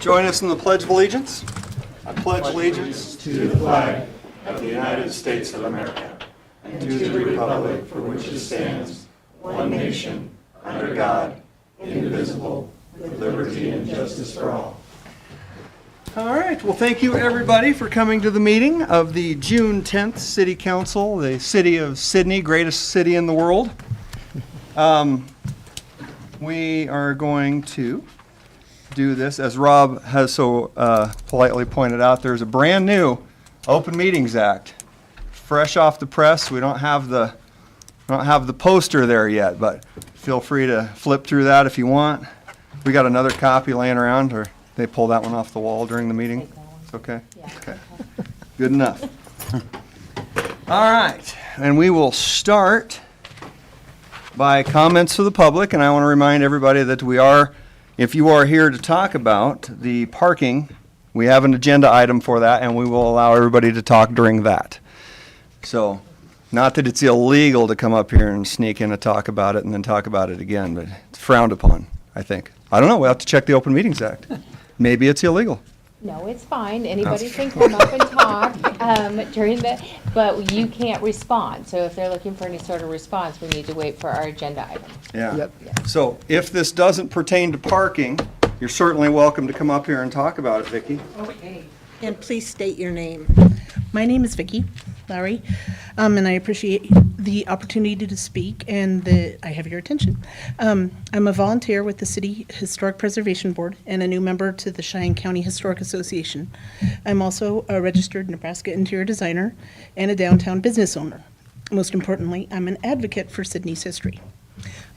Join us in the Pledge of Allegiance. I pledge allegiance to the flag of the United States of America and to the republic for which it stands, one nation, under God, indivisible, with liberty and justice for all. All right. Well, thank you, everybody, for coming to the meeting of the June 10th City Council, the city of Sydney, greatest city in the world. We are going to do this, as Rob has so politely pointed out, there's a brand new Open Meetings Act, fresh off the press. We don't have the poster there yet, but feel free to flip through that if you want. We got another copy laying around, or they pull that one off the wall during the meeting? It's okay? Yeah. Okay. Good enough. All right, and we will start by comments to the public, and I want to remind everybody that if you are here to talk about the parking, we have an agenda item for that, and we will allow everybody to talk during that. So, not that it's illegal to come up here and sneak in and talk about it and then talk about it again, but it's frowned upon, I think. I don't know, we'll have to check the Open Meetings Act. Maybe it's illegal. No, it's fine. Anybody can come up and talk during but you can't respond. So if they're looking for any sort of response, we need to wait for our agenda item. Yeah. Yep. So if this doesn't pertain to parking, you're certainly welcome to come up here and talk about it, Vicki. Okay. And please state your name. My name is Vicki Lowry, and I appreciate the opportunity to speak and that I have your attention. I'm a volunteer with the City Historic Preservation Board and a new member to the Cheyenne County Historic Association. I'm also a registered Nebraska interior designer and a downtown business owner. Most importantly, I'm an advocate for Sydney's history.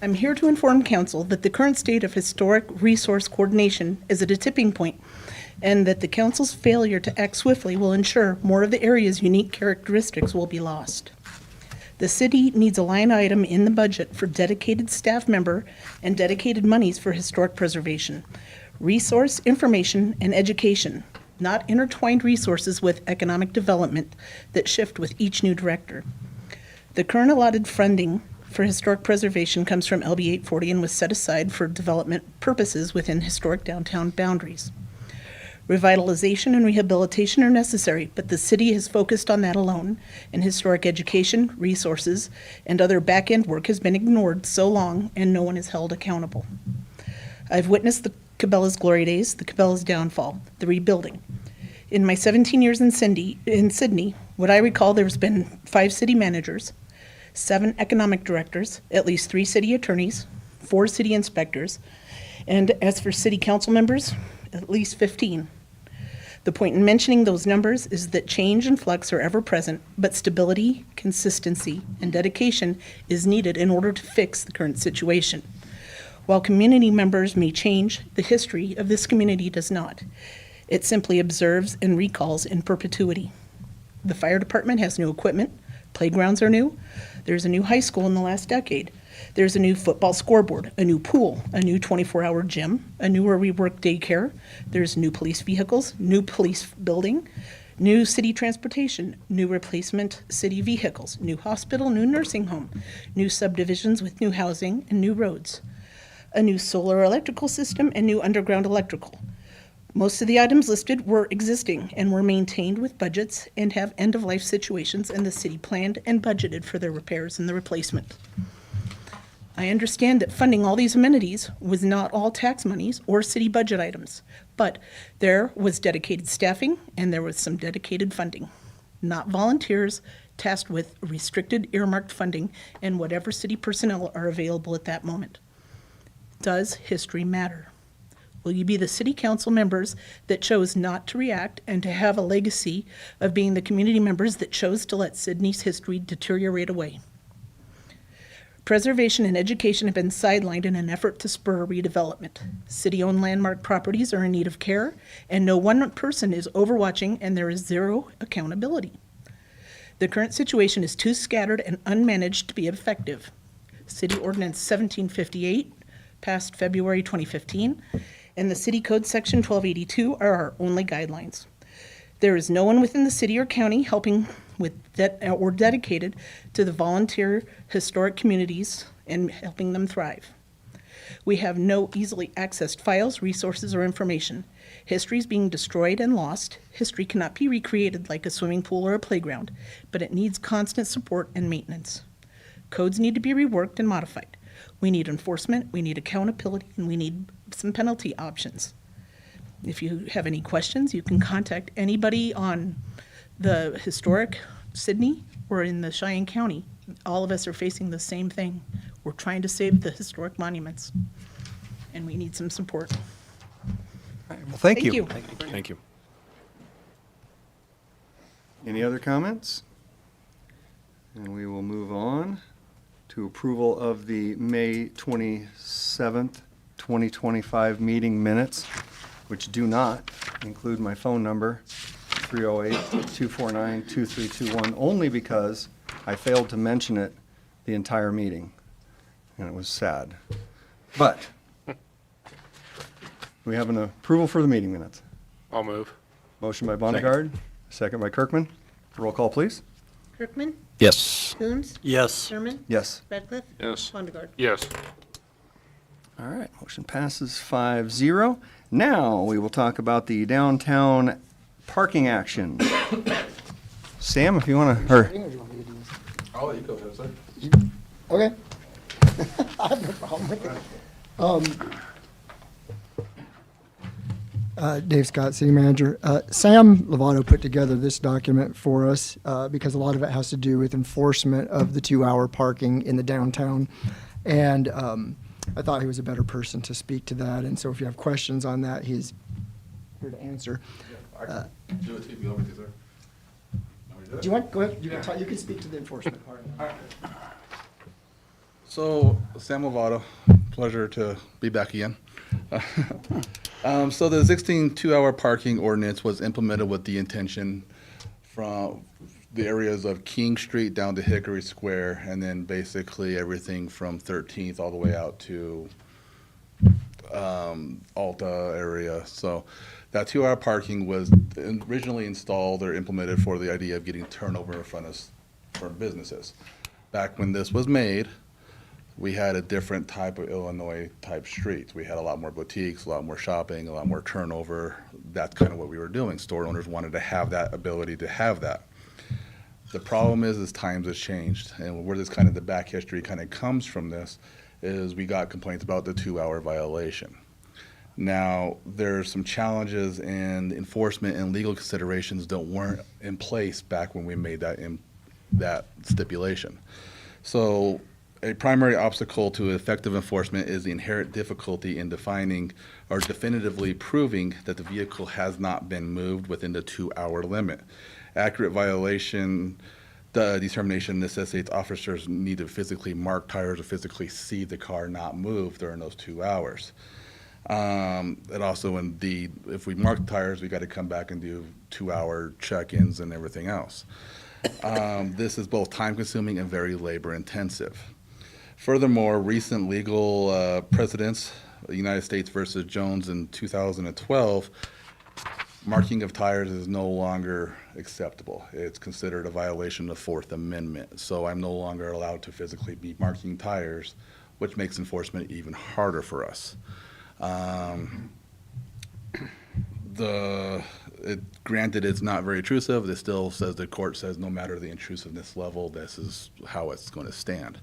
I'm here to inform Council that the current state of historic resource coordination is at a tipping point, and that the Council's failure to act swiftly will ensure more of the area's unique characteristics will be lost. The city needs a line item in the budget for dedicated staff member and dedicated monies for historic preservation, resource, information, and education, not intertwined resources with economic development that shift with each new director. The current allotted funding for historic preservation comes from LB 840 and was set aside for development purposes within historic downtown boundaries. Revitalization and rehabilitation are necessary, but the city has focused on that alone, and historic education, resources, and other back-end work has been ignored so long, and no one is held accountable. I've witnessed the Cabela's glory days, the Cabela's downfall, the rebuilding. In my 17 years in Sydney, what I recall, there's been 5 city managers, 7 economic directors, at least 3 city attorneys, 4 city inspectors, and as for city council members, at least 15. The point in mentioning those numbers is that change and flux are ever present, but stability, consistency, and dedication is needed in order to fix the current situation. While community members may change, the history of this community does not. It simply observes and recalls in perpetuity. The fire department has new equipment, playgrounds are new, there's a new high school in the last decade. There's a new football scoreboard, a new pool, a new 24-hour gym, a new where we work daycare. There's new police vehicles, new police building, new city transportation, new replacement city vehicles, new hospital, new nursing home, new subdivisions with new housing and new roads, a new solar electrical system and new underground electrical. Most of the items listed were existing and were maintained with budgets and have end-of-life situations, and the city planned and budgeted for their repairs and the replacement. I understand that funding all these amenities was not all tax monies or city budget items, but there was dedicated staffing and there was some dedicated funding, not volunteers tasked with restricted earmarked funding and whatever city personnel are available at that moment. Does history matter? Will you be the city council members that chose not to react and to have a legacy of being the community members that chose to let Sydney's history deteriorate away? Preservation and education have been sidelined in an effort to spur redevelopment. City-owned landmark properties are in need of care, and no one person is overwatching, and there is zero accountability. The current situation is too scattered and unmanaged to be effective. City Ordinance 1758, passed February 2015, and the City Code Section 1282 are our only guidelines. There is no one within the city or county helping with that or dedicated to the volunteer historic communities and helping them thrive. We have no easily accessed files, resources, or information. History is being destroyed and lost. History cannot be recreated like a swimming pool or a playground, but it needs constant support and maintenance. Codes need to be reworked and modified. We need enforcement, we need accountability, and we need some penalty options. If you have any questions, you can contact anybody on the historic Sydney or in the Cheyenne County. All of us are facing the same thing. We're trying to save the historic monuments, and we need some support. Well, thank you. Thank you. Any other comments? And we will move on to approval of the May 27th, 2025 meeting minutes, which do not include my phone number, 308-249-2321, only because I failed to mention it the entire meeting, and it was sad. But we have an approval for the meeting minutes. I'll move. Motion by Bonnegaard, second by Kirkman. Roll call, please. Kirkman? Yes. Coons? Yes. Sherman? Yes. Radcliffe? Yes. Vondergaard? Yes. All right, motion passes 5-0. Now we will talk about the downtown parking action. Sam, if you want to, or I'll let you go, sir. Okay. I have no problem with it. Dave Scott, City Manager. Sam Lovato put together this document for us because a lot of it has to do with enforcement of the 2-hour parking in the downtown. And I thought he was a better person to speak to that. And so if you have questions on that, he's here to answer. I can do it to you, over to you, sir. Do you want, go ahead, you can talk, you can speak to the enforcement part. So, Sam Lovato, pleasure to be back again. So the existing 2-hour parking ordinance was implemented with the intention from the areas of King Street down to Hickory Square, and then basically everything from 13th all the way out to Alta area. So that 2-hour parking was originally installed or implemented for the idea of getting turnover in front of for businesses. Back when this was made, we had a different type of Illinois type streets. We had a lot more boutiques, a lot more shopping, a lot more turnover. That's kind of what we were doing. Store owners wanted to have that ability to have that. The problem is times have changed, and where this kind of the back history kind of comes from this is we got complaints about the 2-hour violation. Now, there's some challenges and enforcement and legal considerations that weren't in place back when we made that stipulation. So a primary obstacle to effective enforcement is the inherent difficulty in defining or definitively proving that the vehicle has not been moved within the 2-hour limit. Accurate violation determination necessitates officers need to physically mark tires or physically see the car not move during those 2 hours. And also, indeed, if we mark tires, we got to come back and do 2-hour check-ins and everything else. This is both time-consuming and very labor-intensive. Furthermore, recent legal precedents, United States versus Jones in 2012, marking of tires is no longer acceptable. It's considered a violation of the Fourth Amendment. So I'm no longer allowed to physically be marking tires, which makes enforcement even harder for us. Granted, it's not very intrusive. It still says, the court says, no matter the intrusiveness level, this is how it's going to stand.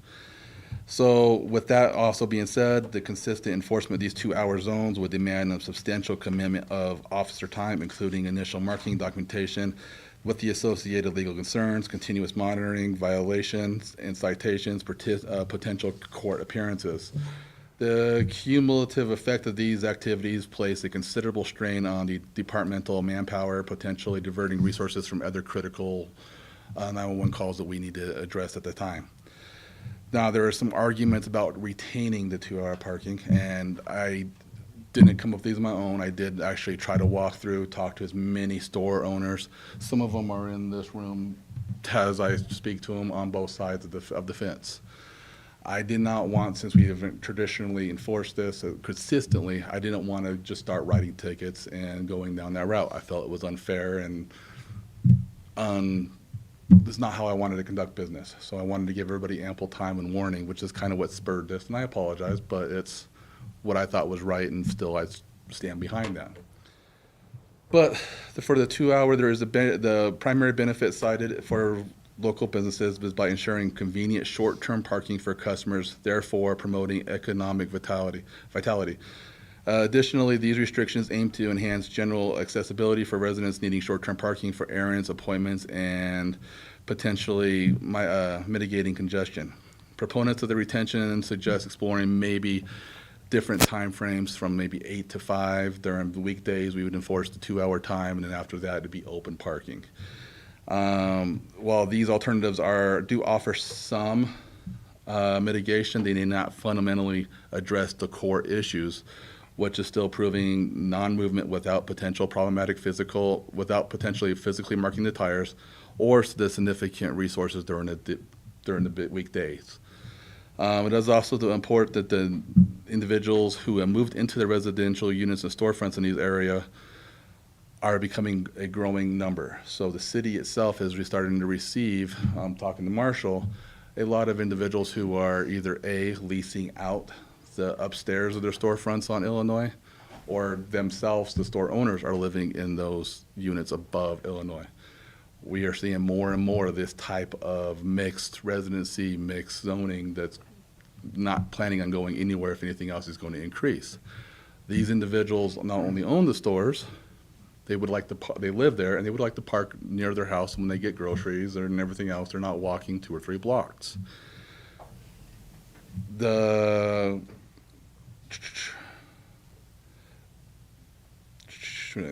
So with that also being said, the consistent enforcement of these 2-hour zones would demand a substantial commitment of officer time, including initial marking documentation with the associated legal concerns, continuous monitoring, violations, and citations, potential court appearances. The cumulative effect of these activities place a considerable strain on the departmental manpower, potentially diverting resources from other critical 911 calls that we need to address at the time. Now, there are some arguments about retaining the 2-hour parking, and I didn't come up with these on my own. I did actually try to walk through, talk to as many store owners. Some of them are in this room as I speak to them on both sides of the fence. I did not want, since we have traditionally enforced this consistently, I didn't want to just start writing tickets and going down that route. I felt it was unfair and it's not how I wanted to conduct business. So I wanted to give everybody ample time and warning, which is kind of what spurred this. And I apologize, but it's what I thought was right, and still I stand behind that. But for the 2 hour, there is the primary benefit cited for local businesses is by ensuring convenient short-term parking for customers, therefore promoting economic vitality. Additionally, these restrictions aim to enhance general accessibility for residents needing short-term parking for errands, appointments, and potentially mitigating congestion. Proponents of the retention suggest exploring maybe different timeframes from maybe 8 to 5. During the weekdays, we would enforce the 2 hour time, and then after that, it'd be open parking. While these alternatives do offer some mitigation, they did not fundamentally address the core issues, which is still proving non-movement without potentially physically marking the tires, or the significant resources during the weekdays. It is also important that the individuals who have moved into the residential units and storefronts in these areas are becoming a growing number. So the city itself is starting to receive, talking to Marshall, a lot of individuals who are either leasing out the upstairs of their storefronts on Illinois, or themselves, the store owners, are living in those units above Illinois. We are seeing more and more of this type of mixed residency, mixed zoning that's not planning on going anywhere if anything else is going to increase. These individuals not only own the stores, they live there, and they would like to park near their house when they get groceries and everything else. They're not walking 2 or 3 blocks. I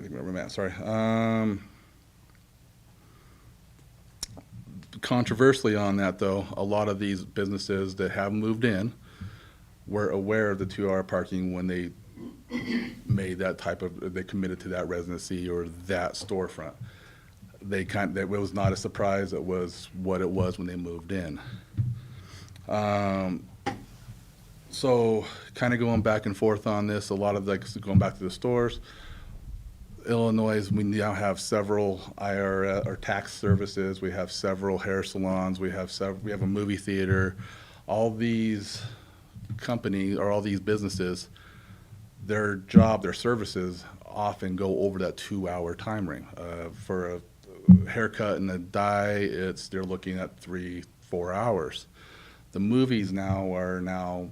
think where I'm at, sorry. Controversially on that, though, a lot of these businesses that have moved in were aware of the 2 hour parking when they made they committed to that residency or that storefront. It was not a surprise. It was what it was when they moved in. So kind of going back and forth on this, a lot of going back to the stores, Illinois, we now have several IRS or tax services. We have several hair salons. We have a movie theater. All these companies or all these businesses, their services often go over that 2 hour time ring. For a haircut and a dye, they're looking at 3-4 hours. The movies are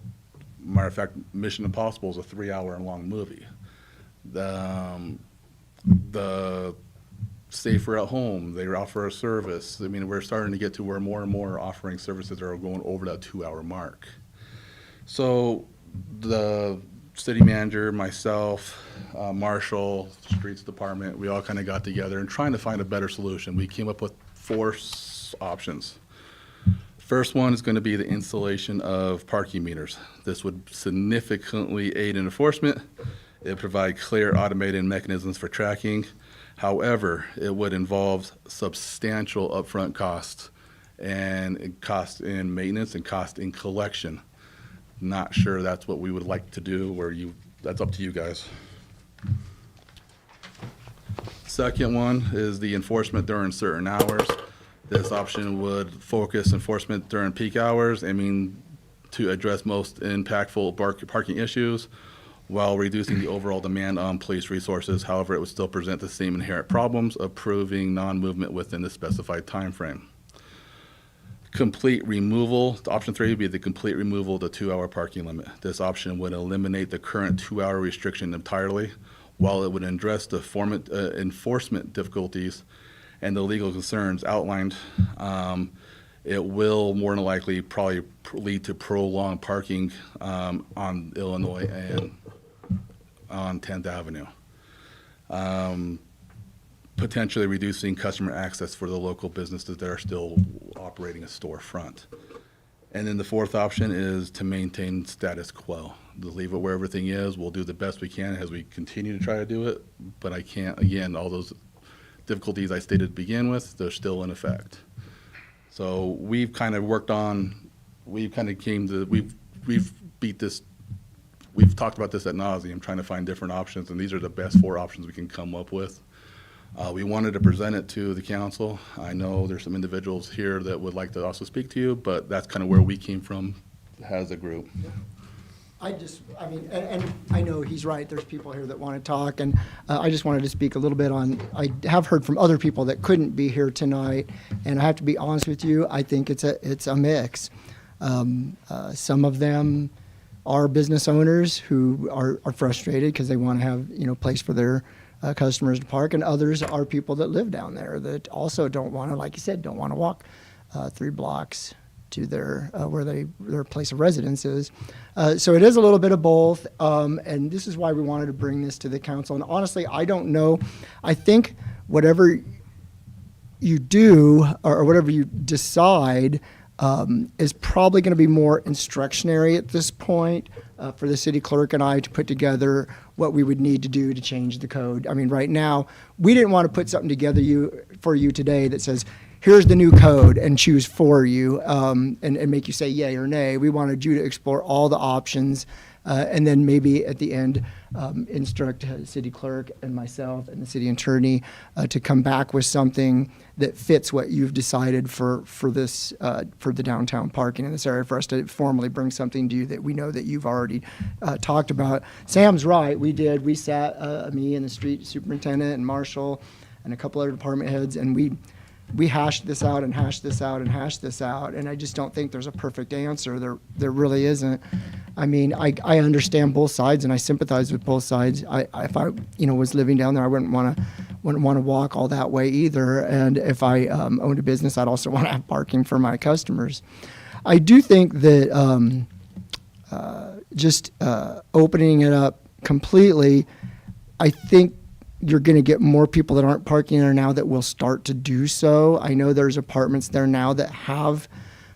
matter of fact, Mission Impossible is a 3 hour long movie. The Safer at Home, they offer a service. I mean, we're starting to get to where more and more are offering services that are going over that 2 hour mark. So the city manager, myself, Marshall, Streets Department, we all kind of got together and trying to find a better solution. We came up with 4 options. First one is going to be the installation of parking meters. This would significantly aid in enforcement. It provide clear automated mechanisms for tracking. However, it would involve substantial upfront costs and cost in maintenance and cost in collection. Not sure that's what we would like to do, that's up to you guys. Second one is the enforcement during certain hours. This option would focus enforcement during peak hours, to address most impactful parking issues while reducing the overall demand on police resources. However, it would still present the same inherent problems of proving non-movement within the specified time frame. Complete removal, option 3 would be the complete removal of the 2 hour parking limit. This option would eliminate the current 2 hour restriction entirely, while it would address the enforcement difficulties and the legal concerns outlined. It will more than likely probably lead to prolonged parking on Illinois and on 10th Avenue. Potentially reducing customer access for the local businesses that are still operating a storefront. And then the 4th option is to maintain status quo. To leave it where everything is. We'll do the best we can as we continue to try to do it, but I can't, again, all those difficulties I stated to begin with, they're still in effect. So we've kind of talked about this ad nauseum, trying to find different options, and these are the best 4 options we can come up with. We wanted to present it to the council. I know there's some individuals here that would like to also speak to you, but that's kind of where we came from as a group. I mean, and I know he's right, there's people here that want to talk, and I just wanted to speak a little bit on, I have heard from other people that couldn't be here tonight, and I have to be honest with you, I think it's a mix. Some of them are business owners who are frustrated because they want to have, place for their customers to park, and others are people that live down there that also don't want to, like you said, don't want to walk 3 blocks to their their place of residence is. So it is a little bit of both, and this is why we wanted to bring this to the council. And honestly, I don't know. I think whatever you do or whatever you decide is probably going to be more instructionary at this point for the city clerk and I to put together what we would need to do to change the code. I mean, right now, we didn't want to put something together for you today that says, here's the new code and choose for you and make you say yay or nay. We wanted you to explore all the options and then maybe at the end instruct the city clerk and myself and the city attorney to come back with something that fits what you've decided for this for the downtown parking in this area, for us to formally bring something to you that we know that you've already talked about. Sam's right. We sat, me and the street superintendent and Marshall and a couple other department heads, and we hashed this out and hashed this out and hashed this out, and I just don't think there's a perfect answer. There really isn't. I mean, I understand both sides and I sympathize with both sides. If I was living down there, I wouldn't want to walk all that way either. And if I owned a business, I'd also want to have parking for my customers. I do think that just opening it up completely, I think you're going to get more people that aren't parking there now that will start to do so. I know there's apartments there now that have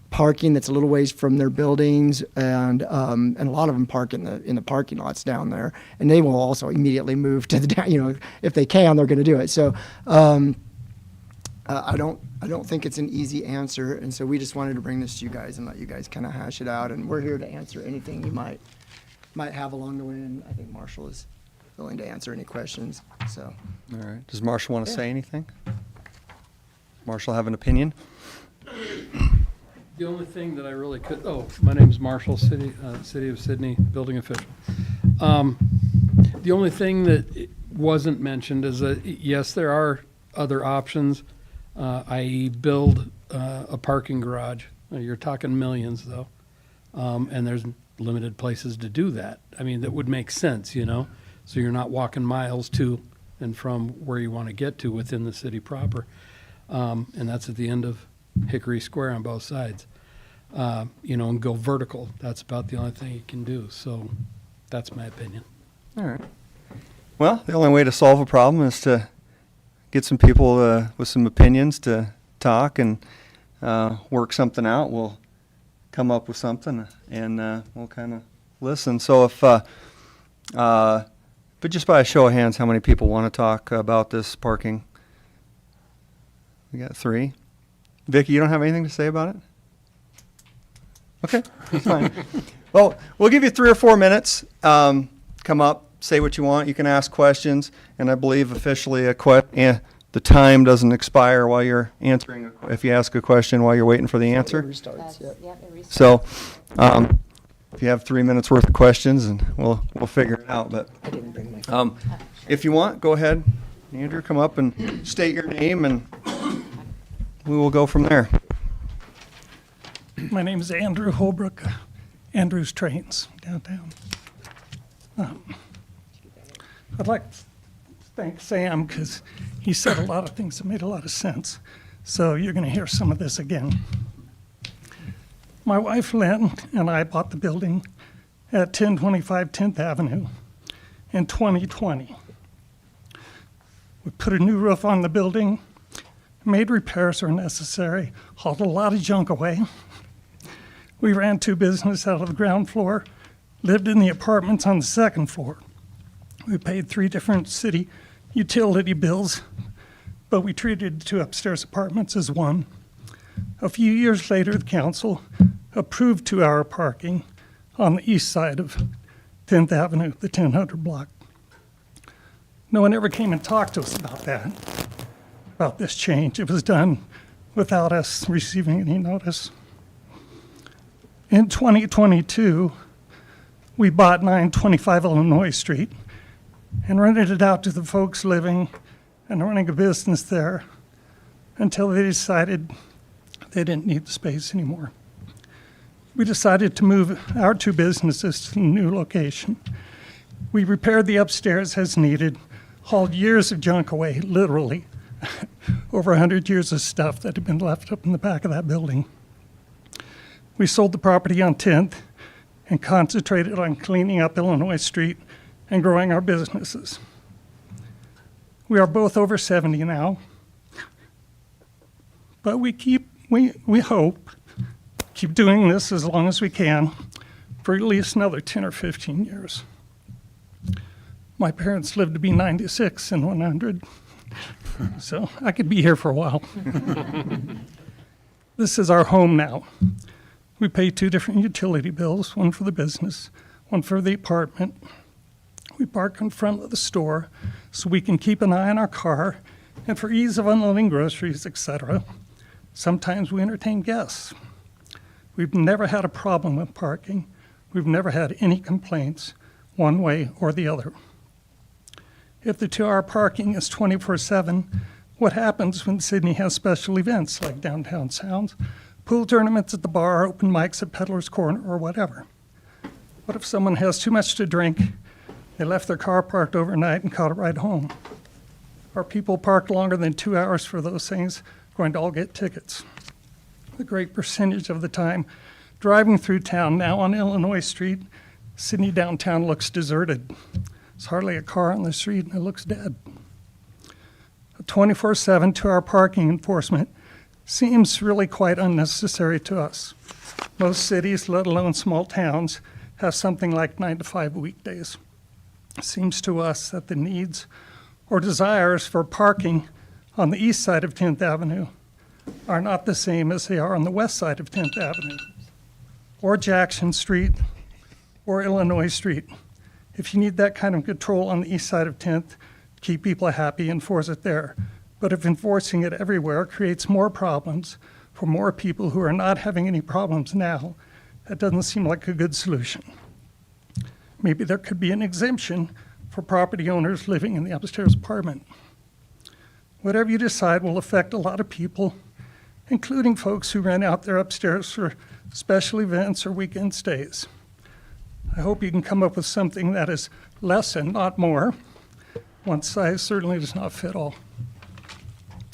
parking that's a little ways from their buildings, and a lot of them park in the parking lots down there, and they will also immediately move to the if they can, they're going to do it. So I don't think it's an easy answer, and so we just wanted to bring this to you guys and let you guys kind of hash it out, and we're here to answer anything you might have along the way, and I think Marshall is willing to answer any questions. So, All right. Does Marshall want to say anything? Marshall have an opinion? The only thing that I really could, my name's Marshall, City of Sydney, building official. The only thing that wasn't mentioned is that, yes, there are other options, i.e. build a parking garage. You're talking millions, though, and there's limited places to do that. I mean, that would make sense, so you're not walking miles to and from where you want to get to within the city proper. And that's at the end of Hickory Square on both sides. And go vertical. That's about the only thing you can do. So that's my opinion. All right. Well, the only way to solve a problem is to get some people with some opinions to talk and work something out. We'll come up with something and we'll kind of listen. So but just by a show of hands, how many people want to talk about this parking? We got 3. Vicki, you don't have anything to say about it? Okay, that's fine. Well, we'll give you 3 or 4 minutes. Come up, say what you want. You can ask questions, and I believe officially the time doesn't expire while you're answering. If you ask a question while you're waiting for the answer. it restarts, yep. It restarts. So, if you have 3 minutes worth of questions, and we'll figure it out. But I didn't bring my phone. if you want, go ahead, Andrew. Come up and state your name, and we will go from there. My name is Andrew Holbrook, Andrew's Trains, downtown. I'd like to thank Sam because he said a lot of things that made a lot of sense. So you're going to hear some of this again. My wife Lynn and I bought the building at 1025 10th Avenue in 2020. We put a new roof on the building, made repairs where necessary, hauled a lot of junk away. We ran 2 businesses out of the ground floor, lived in the apartments on the 2nd floor. We paid 3 different city utility bills, but we treated the 2 upstairs apartments as one. A few years later, the council approved 2-hour parking on the east side of 10th Avenue, the 1000 block. No one ever came and talked to us about that, about this change. It was done without us receiving any notice. In 2022, we bought 925 Illinois Street and rented it out to the folks living and running a business there until they decided they didn't need the space anymore. We decided to move our two businesses to the new location. We repaired the upstairs as needed, hauled years of junk away, literally, over 100 years of stuff that had been left up in the back of that building. We sold the property on 10th and concentrated on cleaning up Illinois Street and growing our businesses. We are both over 70 now, but we hope, keep doing this as long as we can for at least another 10 or 15 years. My parents lived to be 96 and 100, so I could be here for a while. This is our home now. We pay two different utility bills, one for the business, one for the apartment. We park in front of the store so we can keep an eye on our car and for ease of unloading groceries, etc. Sometimes we entertain guests. We've never had a problem with parking. We've never had any complaints, one way or the other. If the 2-hour parking is 24/7, what happens when Sydney has special events like Downtown Sounds, pool tournaments at the bar, open mics at Peddler's Corner, or whatever? What if someone has too much to drink, they left their car parked overnight and caught a ride home? Are people parked longer than 2 hours for those things going to all get tickets? The great percentage of the time driving through town now on Illinois Street, Sydney downtown looks deserted. There's hardly a car on the street and it looks dead. A 24/7 2-hour parking enforcement seems really quite unnecessary to us. Most cities, let alone small towns, have something like 9 to 5 weekdays. It seems to us that the needs or desires for parking on the east side of 10th Avenue are not the same as they are on the west side of 10th Avenue, or Jackson Street, or Illinois Street. If you need that kind of control on the east side of 10th, keep people happy, enforce it there. But if enforcing it everywhere creates more problems for more people who are not having any problems now, that doesn't seem like a good solution. Maybe there could be an exemption for property owners living in the upstairs apartment. Whatever you decide will affect a lot of people, including folks who rent out their upstairs for special events or weekend stays. I hope you can come up with something that is less and not more. One size certainly does not fit all.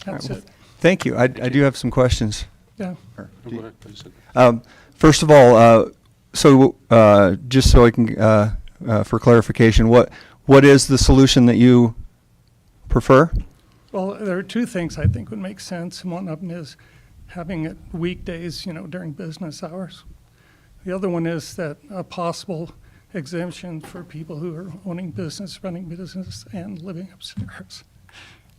That's it. Thank you. I do have some questions. Yeah. First of all, just so I can, for clarification, what is the solution that you prefer? Well, there are two things I think would make sense, and one of them is having it weekdays, during business hours. The other one is that a possible exemption for people who are owning business, running business, and living upstairs.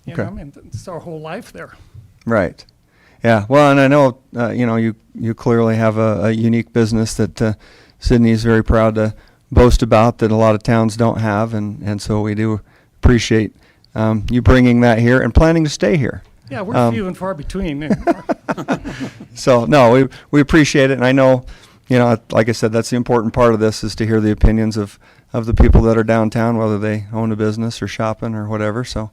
Okay. I mean, it's our whole life there. Right. Yeah. Well, and I know, you clearly have a unique business that Sydney is very proud to boast about that a lot of towns don't have, and so we do appreciate you bringing that here and planning to stay here. Yeah, we're few and far between anymore. So, no, we appreciate it, and I know, like I said, that's the important part of this is to hear the opinions of the people that are downtown, whether they own a business or shopping or whatever. So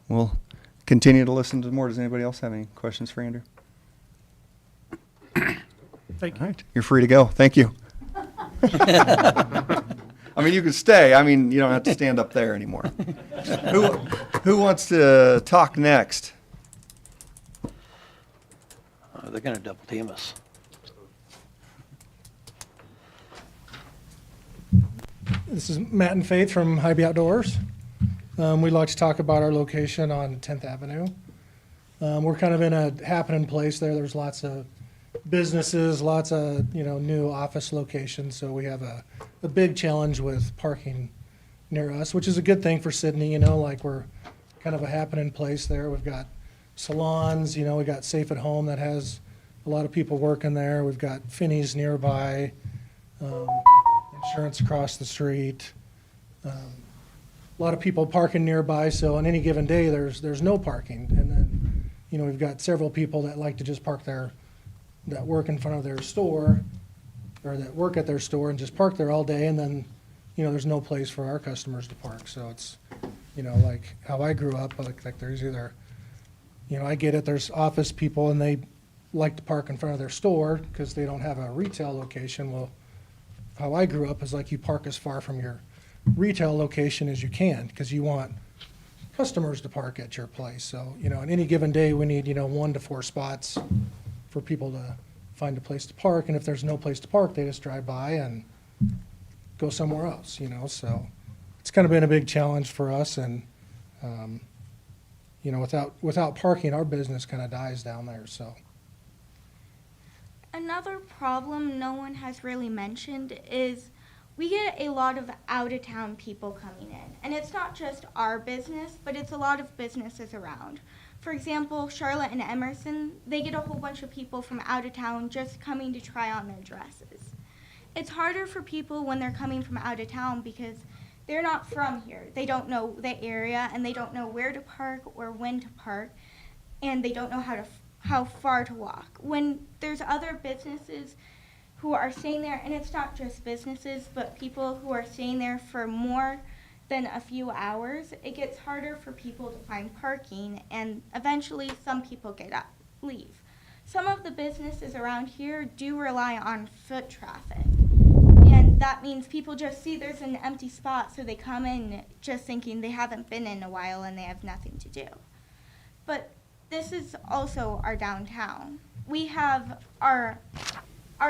we'll continue to listen to more. Does anybody else have any questions for Andrew? Thank All you. right, you're free to go. Thank you. I mean, you can stay. I mean, you don't have to stand up there anymore. Who wants to talk next? They're going to double team us. This is Matt and Faith from Hybie Outdoors. We'd like to talk about our location on 10th Avenue. We're kind of in a happening place there. There's lots of businesses, lots of, new office locations. So we have a big challenge with parking near us, which is a good thing for Sydney, like we're kind of a happening place there. We've got salons, we got Safe at Home that has a lot of people working there. We've got Finney's nearby, insurance across the street. A lot of people parking nearby, so on any given day, there's no parking. And then, we've got several people that like to just park there, that work in front of their store, or that work at their store and just park there all day, and then, there's no place for our customers to park. So it's, like how I grew up, like there's either, I get it, there's office people and they like to park in front of their store because they don't have a retail location. Well, how I grew up is like you park as far from your retail location as you can because you want customers to park at your place. So, on any given day, we need, 1 to 4 spots for people to find a place to park. And if there's no place to park, they just drive by and go somewhere else, So it's kind of been a big challenge for us. And, without parking, our business kind of dies down there, so. Another problem no one has really mentioned is we get a lot of out-of-town people coming in. And it's not just our business, but it's a lot of businesses around. For example, Charlotte and Emerson, they get a whole bunch of people from out of town just coming to try on their dresses. It's harder for people when they're coming from out of town because they're not from here. They don't know the area, and they don't know where to park or when to park, and they don't know how far to walk. When there's other businesses who are staying there, and it's not just businesses, but people who are staying there for more than a few hours, it gets harder for people to find parking, and eventually some people leave. Some of the businesses around here do rely on foot traffic, and that means people just see there's an empty spot, so they come in just thinking they haven't been in a while and they have nothing to do. But this is also our downtown. We have our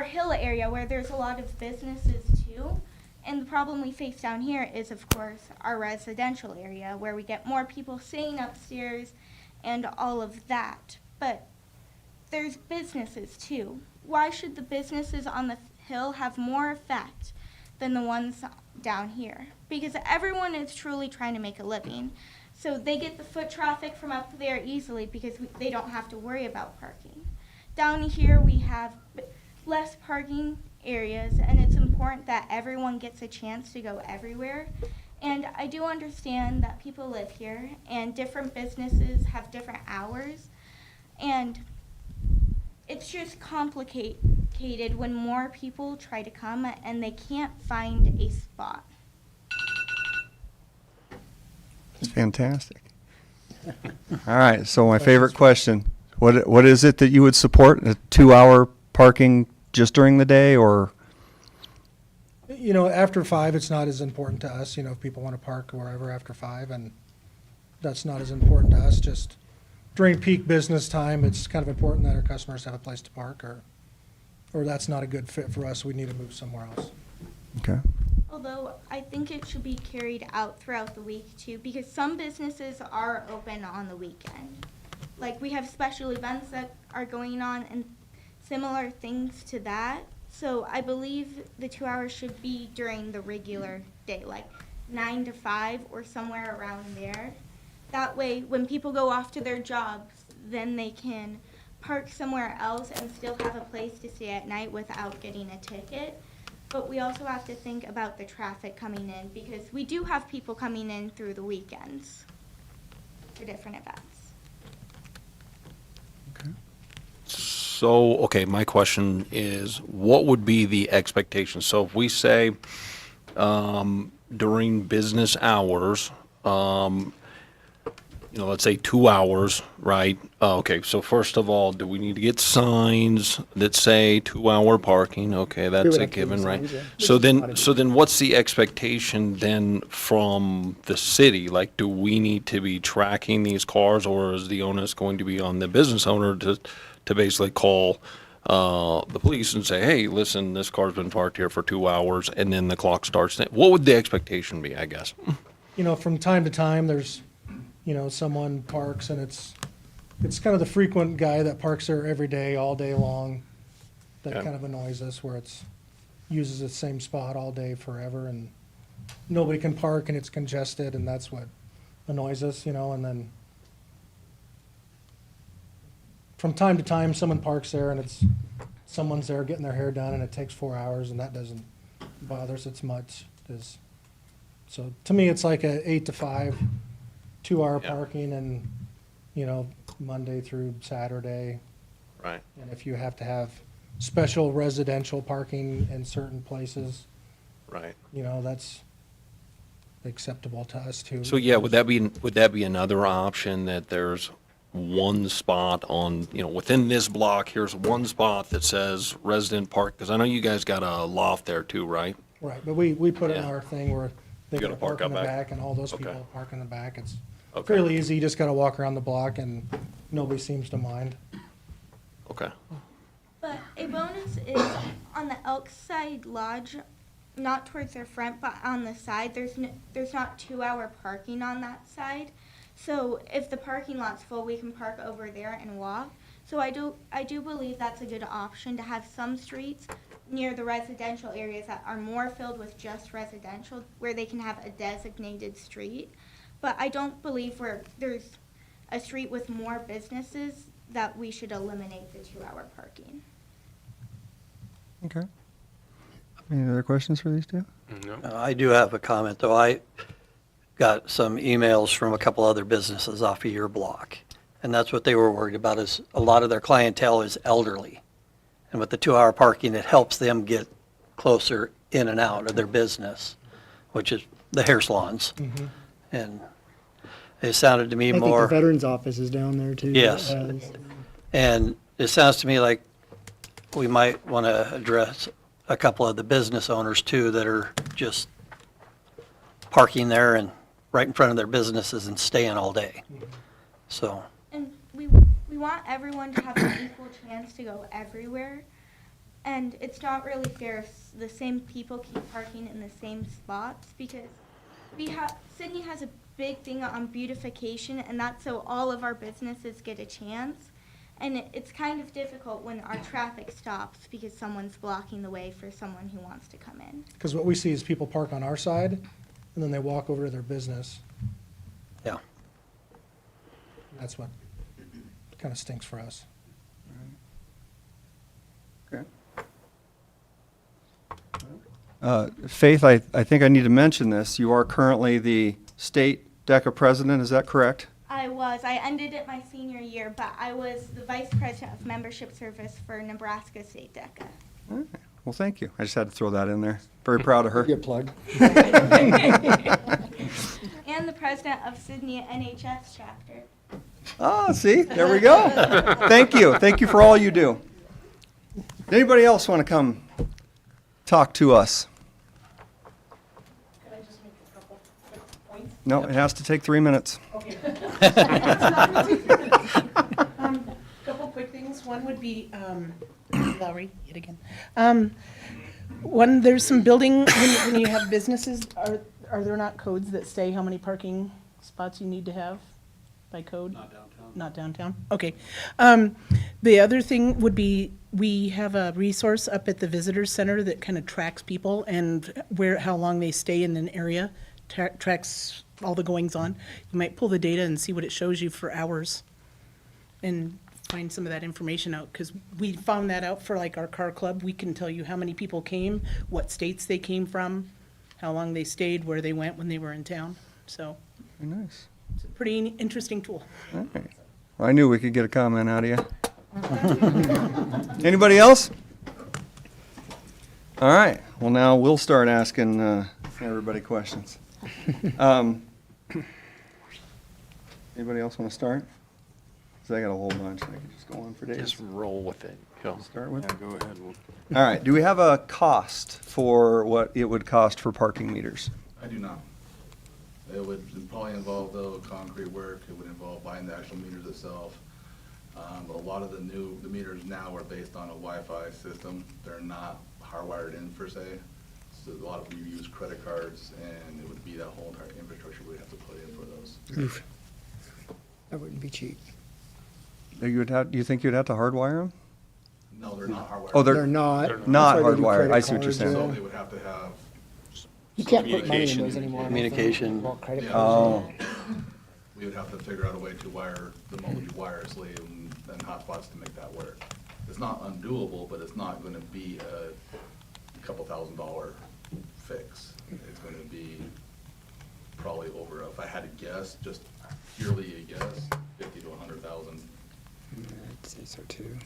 hill area where there's a lot of businesses too. And the problem we face down here is, of course, our residential area where we get more people staying upstairs and all of that. But there's businesses too. Why should the businesses on the hill have more effect than the ones down here? Because everyone is truly trying to make a living. So they get the foot traffic from up there easily because they don't have to worry about parking. Down here we have less parking areas, and it's important that everyone gets a chance to go everywhere. And I do understand that people live here and different businesses have different hours, and it's just complicated when more people try to come and they can't find a spot. It's fantastic. All right, so my favorite question, what is it that you would support? A 2-hour parking just during the day, or? After 5, it's not as important to us, if people want to park wherever after 5, and that's not as important to us. Just during peak business time, it's kind of important that our customers have a place to park, or that's not a good fit for us. We need to move somewhere else. Okay. Although I think it should be carried out throughout the week too, because some businesses are open on the weekend. Like we have special events that are going on and similar things to that. So I believe the 2 hours should be during the regular day, like 9 to 5 or somewhere around there. That way, when people go off to their jobs, then they can park somewhere else and still have a place to stay at night without getting a ticket. But we also have to think about the traffic coming in because we do have people coming in through the weekends for different events. So, okay, my question is, what would be the expectation? So if we say during business hours, let's say 2 hours, right? Okay, so first of all, do we need to get signs that say 2-hour parking? Okay, that's a given, right? So then what's the expectation then from the city? Like, do we need to be tracking these cars, or is the onus going to be on the business owner to basically call the police and say, hey, listen, this car's been parked here for 2 hours, and then the clock starts? What would the expectation be, I guess? From time to time, there's someone parks, and it's kind of the frequent guy that parks there every day, all day long, that kind of annoys us, where uses the same spot all day forever, and nobody can park, and it's congested, and that's what annoys us, and then from time to time, someone parks there, and someone's there getting their hair done, and it takes 4 hours, and that doesn't bother us as much. So to me, it's like a 8 to 5, 2-hour parking, and Monday through Saturday. Right. And if you have to have special residential parking in certain places, Right. that's acceptable to us too. So yeah, would that be another option, that there's one spot on, within this block, here's one spot that says resident park? Because I know you guys got a loft there too, right? Right, but we put in Yeah. our thing where they You gotta gotta park park in the out back? back, and all those Okay. people park in the back. It's Okay. fairly easy, you just gotta walk around the block and nobody seems to mind. Okay. But a bonus is on the Elkside Lodge, not towards their front, but on the side. There's not 2-hour parking on that side. So if the parking lot's full, we can park over there and walk. So I do believe that's a good option, to have some streets near the residential areas that are more filled with just residential, where they can have a designated street. But I don't believe where there's a street with more businesses that we should eliminate the 2-hour parking. Okay. Any other questions for these two? No. I do have a comment, though. I got some emails from a couple other businesses off of your block, and that's what they were worried about, is a lot of their clientele is elderly. And with the 2-hour parking, it helps them get closer in and out of their business, which is the hair salons. And it sounded to me I think more. the Veterans Office is down there too. Yes. And it sounds to me like we might want to address a couple of the business owners too, that are just parking there and right in front of their businesses and staying all day. So, And we want everyone to have an equal chance to go everywhere. And it's not really fair if the same people keep parking in the same spots, because Sydney has a big thing on beautification, and that's so all of our businesses get a chance. And it's kind of difficult when our traffic stops because someone's blocking the way for someone who wants to come in. Because what we see is people park on our side, and then they walk over to their business. yeah. That's what kind of stinks for us. Okay. Faith, I think I need to mention this. You are currently the state DECA president, is that correct? I ended it my senior year, but I was the vice president of membership service for Nebraska State DECA. Well, thank you. I just had to throw that in there. Very proud of her. Good plug. And the president of Sydney NHS chapter. Oh, see, there we go. Thank you. Thank you for all you do. Anybody else want to come talk to us? Can I just make a couple quick points? No, it has to take 3 minutes. Couple quick things. One would be, Lowry, yet again. One, there's some building, when you have businesses, are there not codes that say how many parking spots you need to have by code? Not downtown. Not downtown? Okay. The other thing would be, we have a resource up at the visitor center that kind of tracks people and how long they stay in an area, tracks all the goings on. You might pull the data and see what it shows you for hours and find some of that information out, because we found that out for like our car club. We can tell you how many people came, what states they came from, how long they stayed, where they went when they were in town. So Very nice. it's a pretty interesting tool. All right. Well, I knew we could get a comment out of you. Anybody else? All right. Well, now we'll start asking everybody questions. Anybody else want to start? Because I got a whole bunch. I could just go on for days. Just roll with it. Go. Start with. Yeah, go ahead. All right. Do we have a cost for what it would cost for parking meters? I do not. It would probably involve, though, concrete work. It would involve buying the actual meters itself. A lot of the meters now are based on a Wi-Fi system. They're not hardwired in per se. So a lot of you use credit cards, and it would be that whole entire infrastructure we'd have to put in for those. That wouldn't be cheap. Do you think you'd have to hardwire them? No, they're not hardwired. Oh, They're not. not That's why they do hardwired. credit I see what you're cards, saying. So yeah. they would have to have, You can't put money in Communication. those anymore. Communication. Well, credit Yeah. cards. Oh, we would have to figure out a way to wire the multi wirelessly and hotspots to make that work. It's not undoable, but it's not gonna be a couple $1,000 fix. It's gonna be probably over, if I had to guess, just purely a guess, 50 to 100,000. I'd say so too.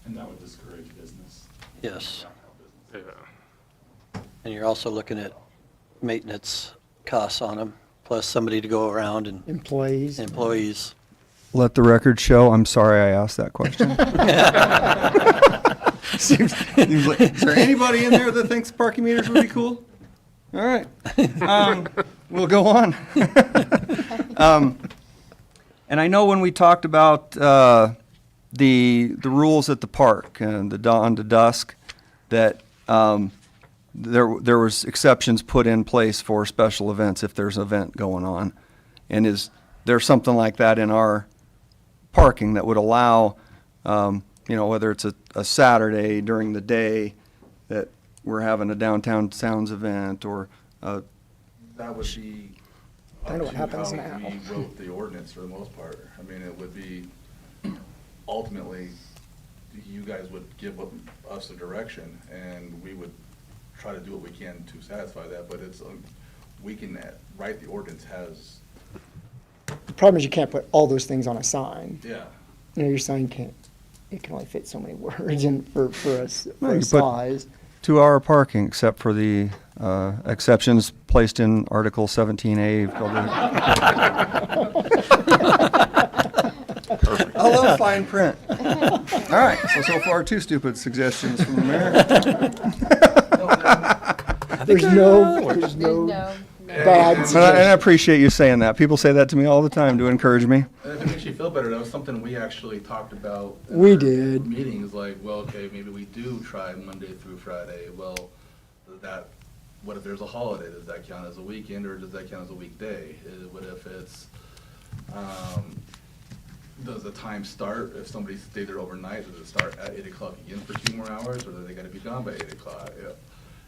And that would discourage business. Yes. Yeah. And you're also looking at maintenance costs on them, plus somebody to go around and Employees. employees. Let the record show, I'm sorry I asked that question. Seems like- is there anybody in there that thinks parking meters would be cool? All right. We'll go on. And I know when we talked about the rules at the park and the dawn to dusk, that there was exceptions put in place for special events if there's an event going on. And is there something like that in our parking that would allow, whether it's a Saturday during the day that we're having a downtown sounds event or That would be I know what up to happens how now. we wrote the ordinance for the most part. I mean, it would be, ultimately, you guys would give us the direction, and we would try to do what we can to satisfy that, but it's, we can write the ordinance has, The problem is you can't put all those things on a sign. yeah. Your sign can't, it can only fit so many words in for No, a you put- size. 2-hour parking, except for the exceptions placed in Article 17A. I love fine print. All right, so far, 2 stupid suggestions from the mayor. There's no bad And I suggestions. appreciate you saying that. People say that to me all the time to encourage me. And if it makes you feel better, that was something we actually talked about. in We our did. Meetings, like, well, okay, maybe we do try Monday through Friday. Well, what if there's a holiday? Does that count as a weekend or does that count as a weekday? What if it's, does the time start, if somebody stayed there overnight, does it start at 8 o'clock again for 2 more hours, or do they gotta be gone by 8 o'clock?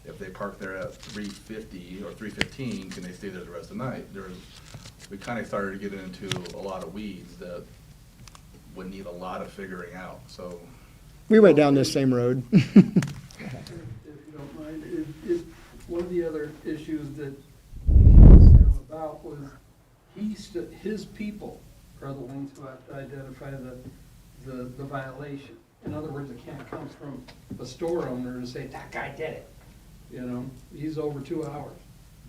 If they park there at 3:50 or 3:15, can they stay there the rest of the night? We kinda started to get into a lot of weeds that would need a lot of figuring out, so. We went down this same road. If you don't mind, one of the other issues that Sam about was his people are the ones who have to identify the violation. In other words, it can't come from a store owner to say, that guy did it. He's over 2 hours.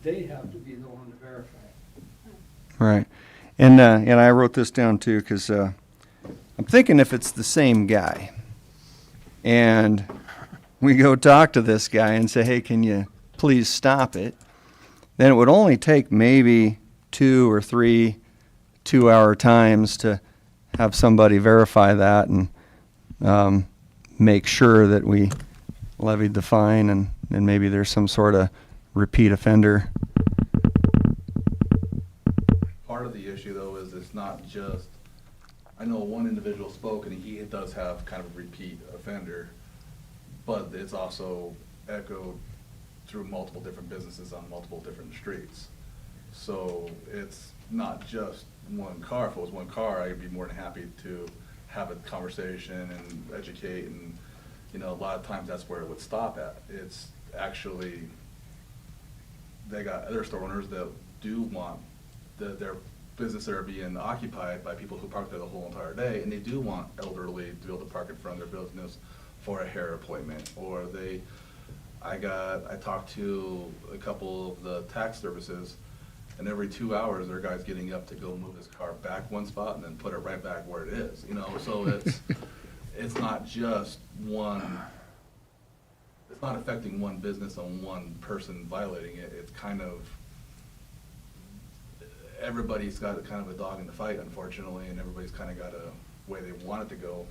They have to be the one to verify it. Right. And I wrote this down too, because I'm thinking if it's the same guy, and we go talk to this guy and say, hey, can you please stop it? Then it would only take maybe 2 or 3 2-hour times to have somebody verify that and make sure that we levied the fine and maybe there's some sort of repeat offender. Part of the issue, though, is it's not just, I know one individual spoke, and he does have kind of a repeat offender, but it's also echoed through multiple different businesses on multiple different streets. So it's not just one car. If it was one car, I'd be more than happy to have a conversation and educate, and, a lot of times that's where it would stop at. It's actually, they got other store owners that do want their business there being occupied by people who park there the whole entire day, and they do want elderly to be able to park in front of their business for a hair appointment, or I talked to a couple of the tax services, and every 2 hours, their guy's getting up to go move his car back one spot and then put it right back where it is, so it's not just one, it's not affecting one business and one person violating it. It's kind of, everybody's got kind of a dog in the fight, unfortunately, and everybody's kind of got a way they want it to go,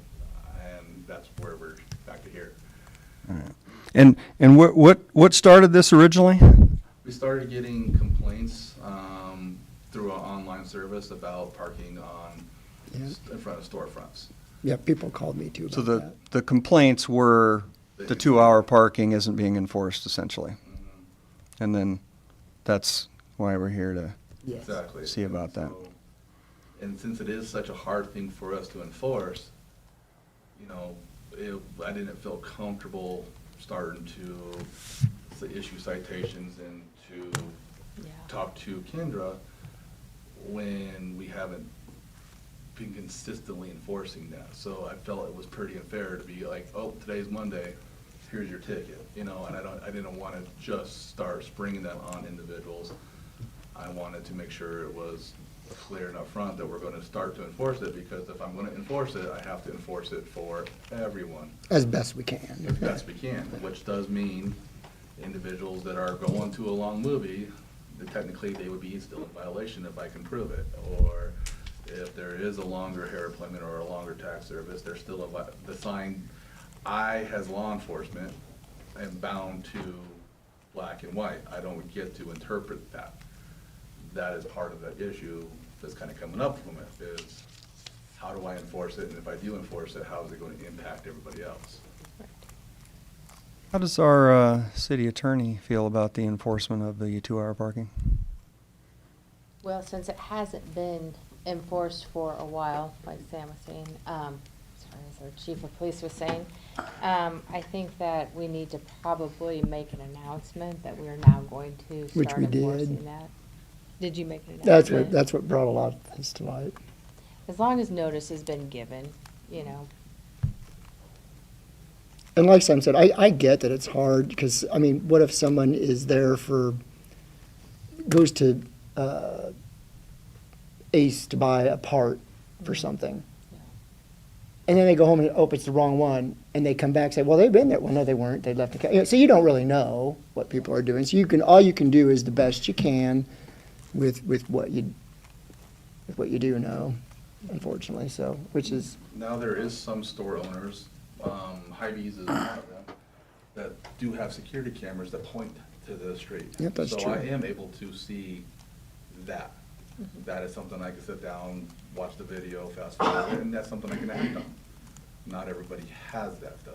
and that's where we're back to here. All right. And what started this originally? We started getting complaints through an online service about parking in front of storefronts. Yeah, people called me too So about that. the complaints were the 2-hour parking isn't being enforced essentially. And then that's why we're here to Yes. Exactly. see about that. So, and since it is such a hard thing for us to enforce, I didn't feel comfortable starting to issue citations and to talk to Kendra when we haven't been consistently enforcing that. So I felt it was pretty unfair to be like, oh, today's Monday, here's your ticket, you know, and I didn't want to just start springing that on individuals. I wanted to make sure it was clear and upfront that we're going to start to enforce it, because if I'm going to enforce it, I have to enforce it for everyone As best we can. as best we can, which does mean individuals that are going to a long movie, that technically they would be still in violation if I can prove it. Or if there is a longer hair appointment or a longer tax service, they're still the sign. I, as law enforcement, am bound to black and white. I don't get to interpret that. That is part of the issue that's kind of coming up from it, is how do I enforce it? And if I do enforce it, how is it going to impact everybody else? How does our city attorney feel about the enforcement of the 2-hour parking? Well, since it hasn't been enforced for a while, like Sam was saying, sorry, as our chief of police was saying, I think that we need to probably make an announcement that we are now going to Which start we did. enforcing that. Did you make an announcement? That's what brought a lot of this to light. As long as notice has been given, you know. And like Sam said, I get that it's hard, because, I mean, what if someone is there goes to Ace to buy a part for something, and then they go home and, oh, it's the wrong one, and they come back and say, well, they've been there. Well, no, they weren't. They left so you don't really know what people are doing. So all you can do is the best you can with what you do know, unfortunately. So, which is. Now there is some store owners, Hy-Vee's is one of them, that do have security cameras that point to the street. Yep, that's So true. I am able to see that. That is something I can sit down, watch the video, fast forward, and that's something I can act on. Not everybody has that, though.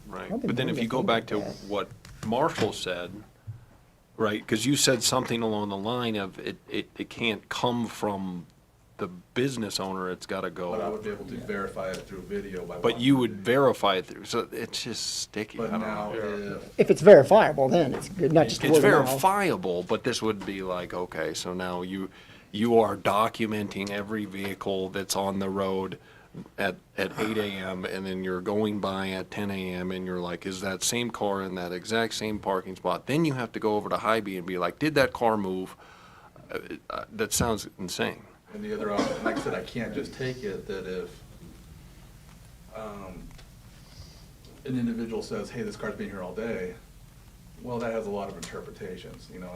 Right, I've been but then if doing you go things back like to that. what Marshall said, right, because you said something along the line of it can't come from the business owner, it's gotta But I go. would be able to verify it through video by. But you watching would the video. verify it through, so it's just sticky, I But don't now, know. if If it's verifiable, then it's good, not just It's word of mouth. verifiable, but this would be like, okay, so now you are documenting every vehicle that's on the road at 8 AM, and then you're going by at 10 AM, and you're like, is that same car in that exact same parking spot? Then you have to go over to Hy-Vee and be like, did that car move? That sounds insane. And the other option, like I said, I can't just take it that if an individual says, hey, this car's been here all day, well, that has a lot of interpretations. You know,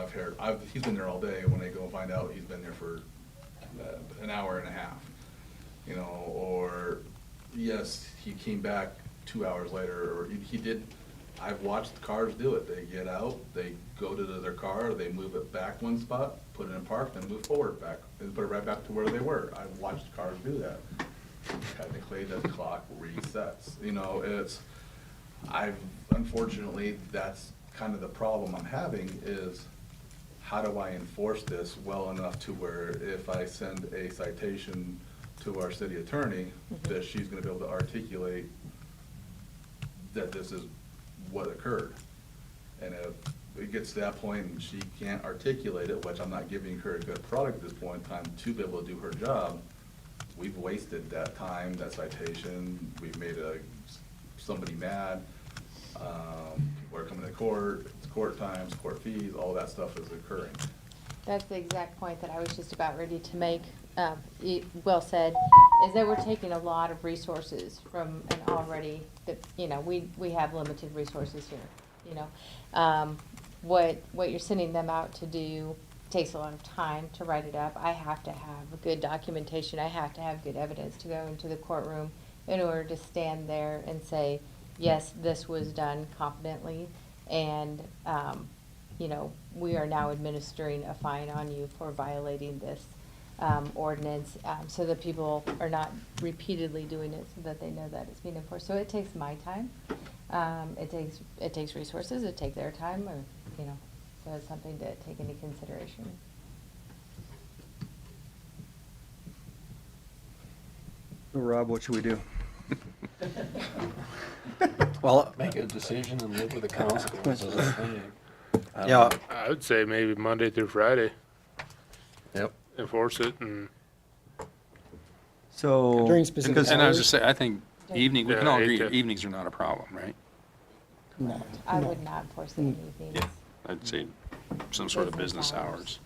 he's been there all day. When I go and find out he's been there for an hour and a half, you know, or yes, he came back 2 hours later, or he did. I've watched cars do it. They get out, they go to their car, they move it back one spot, put it in park, then move forward back, and put it right back to where they were. I've watched cars do that. Technically, the clock resets. You know, unfortunately, that's kind of the problem I'm having, is how do I enforce this well enough to where if I send a citation to our city attorney, that she's gonna be able to articulate that this is what occurred. And if it gets to that point and she can't articulate it, which I'm not giving her a good product at this point in time to be able to do her job, we've wasted that time, that citation, we've made somebody mad. People are coming to court, it's court times, court fees, all that stuff is occurring. That's the exact point that I was just about ready to make. Well said, is that we're taking a lot of resources from an already, you know, we have limited resources here, you know. What you're sending them out to do takes a lot of time to write it up. I have to have a good documentation, I have to have good evidence to go into the courtroom in order to stand there and say, yes, this was done competently, and, you know, we are now administering a fine on you for violating this ordinance, so that people are not repeatedly doing it, so that they know that it's being enforced. So it takes my time, it takes resources, it takes their time, or, you know, so it's something to take into consideration. So Rob, what should we do? Well, Make a decision and live with the consequences, I think. yeah, I would say maybe Monday through Friday, yep. enforce it, and So. During specific because- And I was hours? just saying, I think evening, we can all Yeah, agree, 8 to- evenings are not a problem, right? No. I would not enforce it in evenings. I'd say some sort of business hours.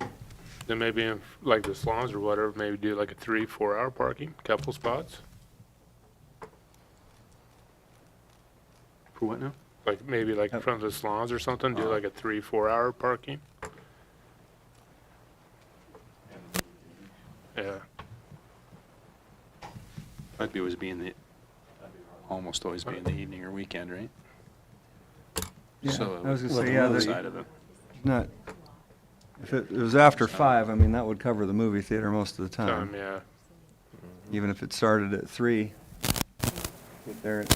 Then maybe in like the salons or whatever, maybe do like a 3-4 hour parking, couple spots. For what now? Like maybe like in front of the salons or something, do like a 3-4 hour parking. Yeah, Might be always be in the, almost always be in the evening or weekend, right? Yeah, So I was gonna with say, the yeah, movie the- side of it. Not, if it was after 5, I mean, that would cover the movie theater most of the time. yeah. Even if it started at 3, get there at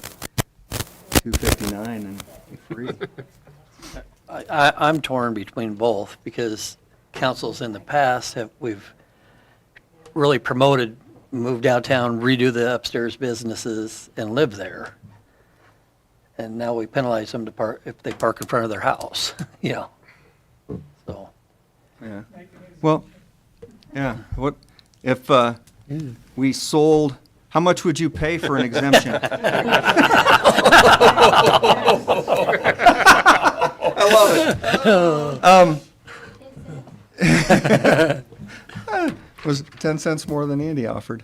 2:59 and be free. I'm torn between both because councils in the past we've really promoted move downtown, redo the upstairs businesses and live there. And now we penalize them to park, if they park in front of their house, you know. So, Yeah. Well, yeah, what, if we sold, how much would you pay for an exemption? I love it. Was 10 cents more than Andy offered.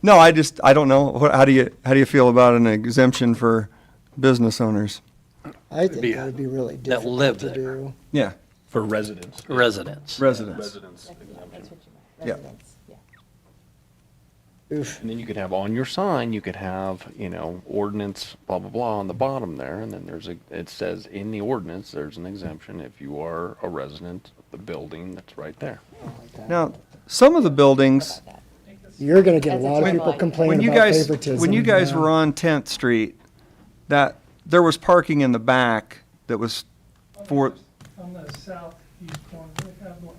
No, I don't know. How do you feel about an exemption for business owners? I think be- that would be really that live difficult to there. do. Yeah, For residents. residents. residents. Residents. That's what you Yeah. meant, residents, yeah. Oof. And then you could have on your sign, you could have, ordinance, blah, blah, blah, on the bottom there, and then it says in the ordinance, there's an exemption if you are a resident of the building that's right there. Now, some of the buildings, About that. You're gonna get a That's a lot of trend people line. complaining when you about guys, favoritism. when you guys yeah. were on 10th Street, that, there was parking in the back that was for, On the southeast corner, we have one.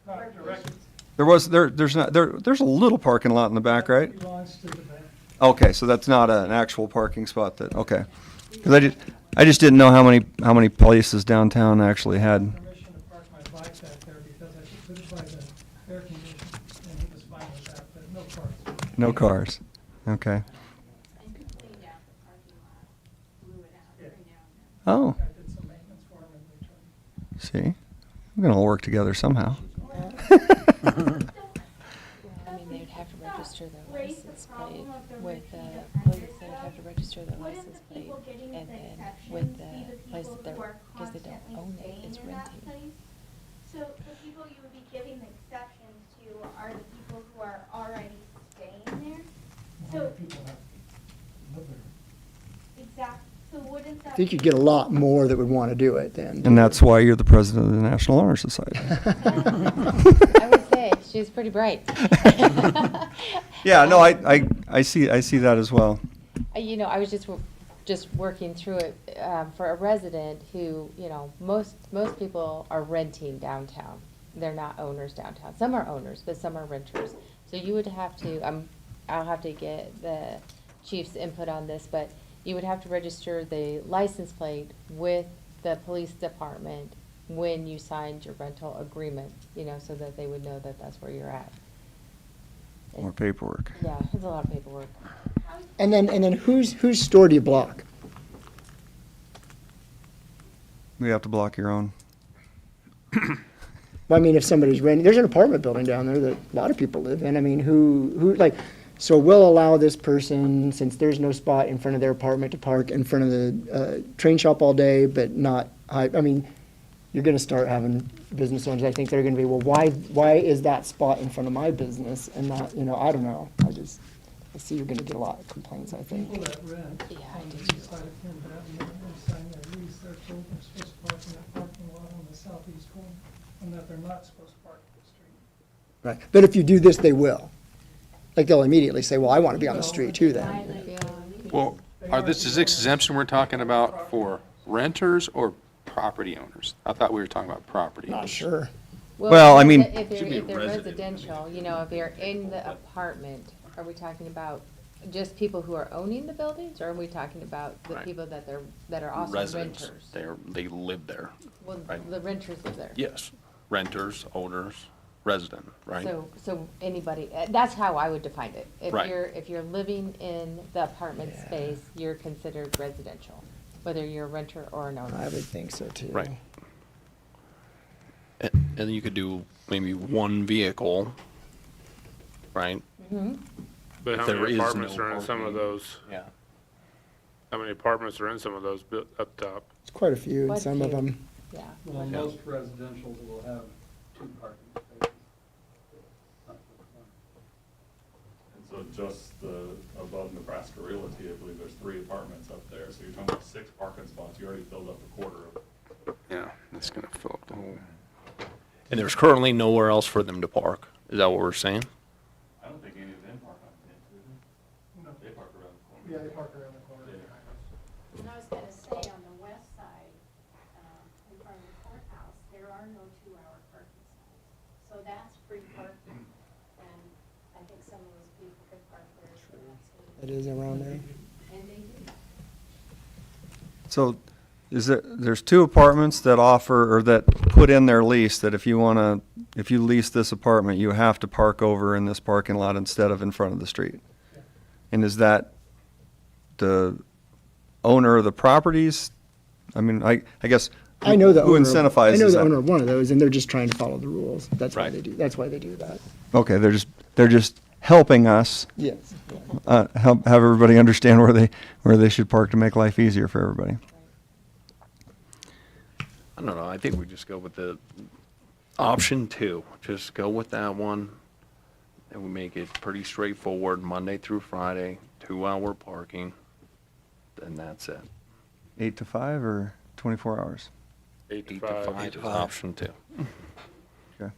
Not directly, there's a little parking lot in the back, right? belongs to the back. Okay, so that's not an actual parking spot okay. Because I just didn't know how many places downtown actually had. Permission to park my bike back there because I could put it by the air conditioner, and he was fine with that, but no cars. No cars. Okay. Oh, I did some maintenance for him and returned. see, we're gonna all work together somehow. I mean, they'd have to register their license plate with the police, they'd have to register their license plate, and then with the place that they're, because they don't own it, it's renting. So the people you would be giving the exceptions to are the people who are already staying there? So, People have live there. exact, so wouldn't that? I think you'd get a lot more that would want to do it then. And that's why you're the president of the National Honor Society. I would say, she's pretty bright. Yeah, no, I see that as well. I was just working through it, for a resident who, most people are renting downtown. They're not owners downtown. Some are owners, but some are renters. So you would have to, I'll have to get the chief's input on this, but you would have to register the license plate with the police department when you signed your rental agreement, so that they would know that that's where you're at. More paperwork. Yeah, it's a lot of paperwork. And then whose store do you block? We have to block your own. Well, I mean, if somebody's renting, there's an apartment building down there that a lot of people live in. I mean, who like, so we'll allow this person, since there's no spot in front of their apartment, to park in front of the train shop all day, but not, I mean, you're gonna start having business owners, I think they're gonna be, well, why is that spot in front of my business and not, I don't know. I see you're gonna get a lot of complaints, I think. People that rent Yeah, I on do the too. east side of Penn Avenue, when they sign their lease, they're told they're supposed to park in that parking lot on the southeast corner, and that they're not supposed to park on the street. Right, but if you do this, they will. Like, they'll immediately say, well, I wanna be on the street too then. Well, is this exemption we're talking about for renters or property owners? I thought we were talking about property Not owners. sure. Well, I mean- If Should be they're resident. residential, if they're in the apartment, are we talking about just people who are owning the buildings, or are we talking about the Right. people that are also Residents, renters? they live there. Well, right. the renters live there. Yes, renters, owners, resident, right? So anybody, that's how I would define it. Right. If you're living in the apartment space, you're considered residential, whether you're a renter or an owner. I would think so too. Right. And then you could do maybe one vehicle, right? But If how there many is apartments no are in some of parking. those? Yeah. How many apartments are in some of those built up top? It's quite a few in Quite a some of few. them. Yeah. Well, most residentials will have 2 parking spaces. And so just above Nebraska Realty, I believe there's 3 apartments up there, so you're talking about 6 parking spots, you already filled up a quarter of. Yeah, that's gonna fill up the whole. And there's currently nowhere else for them to park. Is that what we're saying? I don't think any of them park on 10, do they? No. They park around the corner. Yeah, they park around the corner. And I was gonna say, on the west side, in front of the courthouse, there are no 2-hour parking spots. So that's free parking, and I think some of those people could park there, so that's. It is around there. And they do. So there's 2 apartments that offer, or that put in their lease that if you lease this apartment, you have to park over in this parking lot instead of in front of the street. And is that the owner of the properties? I mean, I guess. I know the Who owner. incentivizes I know the that? owner of one of those, and they're just trying to follow the rules. That's why Right. they do. That's why they do that. Okay, they're just helping us Yes. have everybody understand where they should park to make life easier for everybody. I don't know. I think we just go with the option 2. Just go with that one. And we make it pretty straightforward, Monday through Friday, 2-hour parking. And that's it. 8 to 5 or 24 hours? 8 to 8 to 5. 5 is option 2. Okay.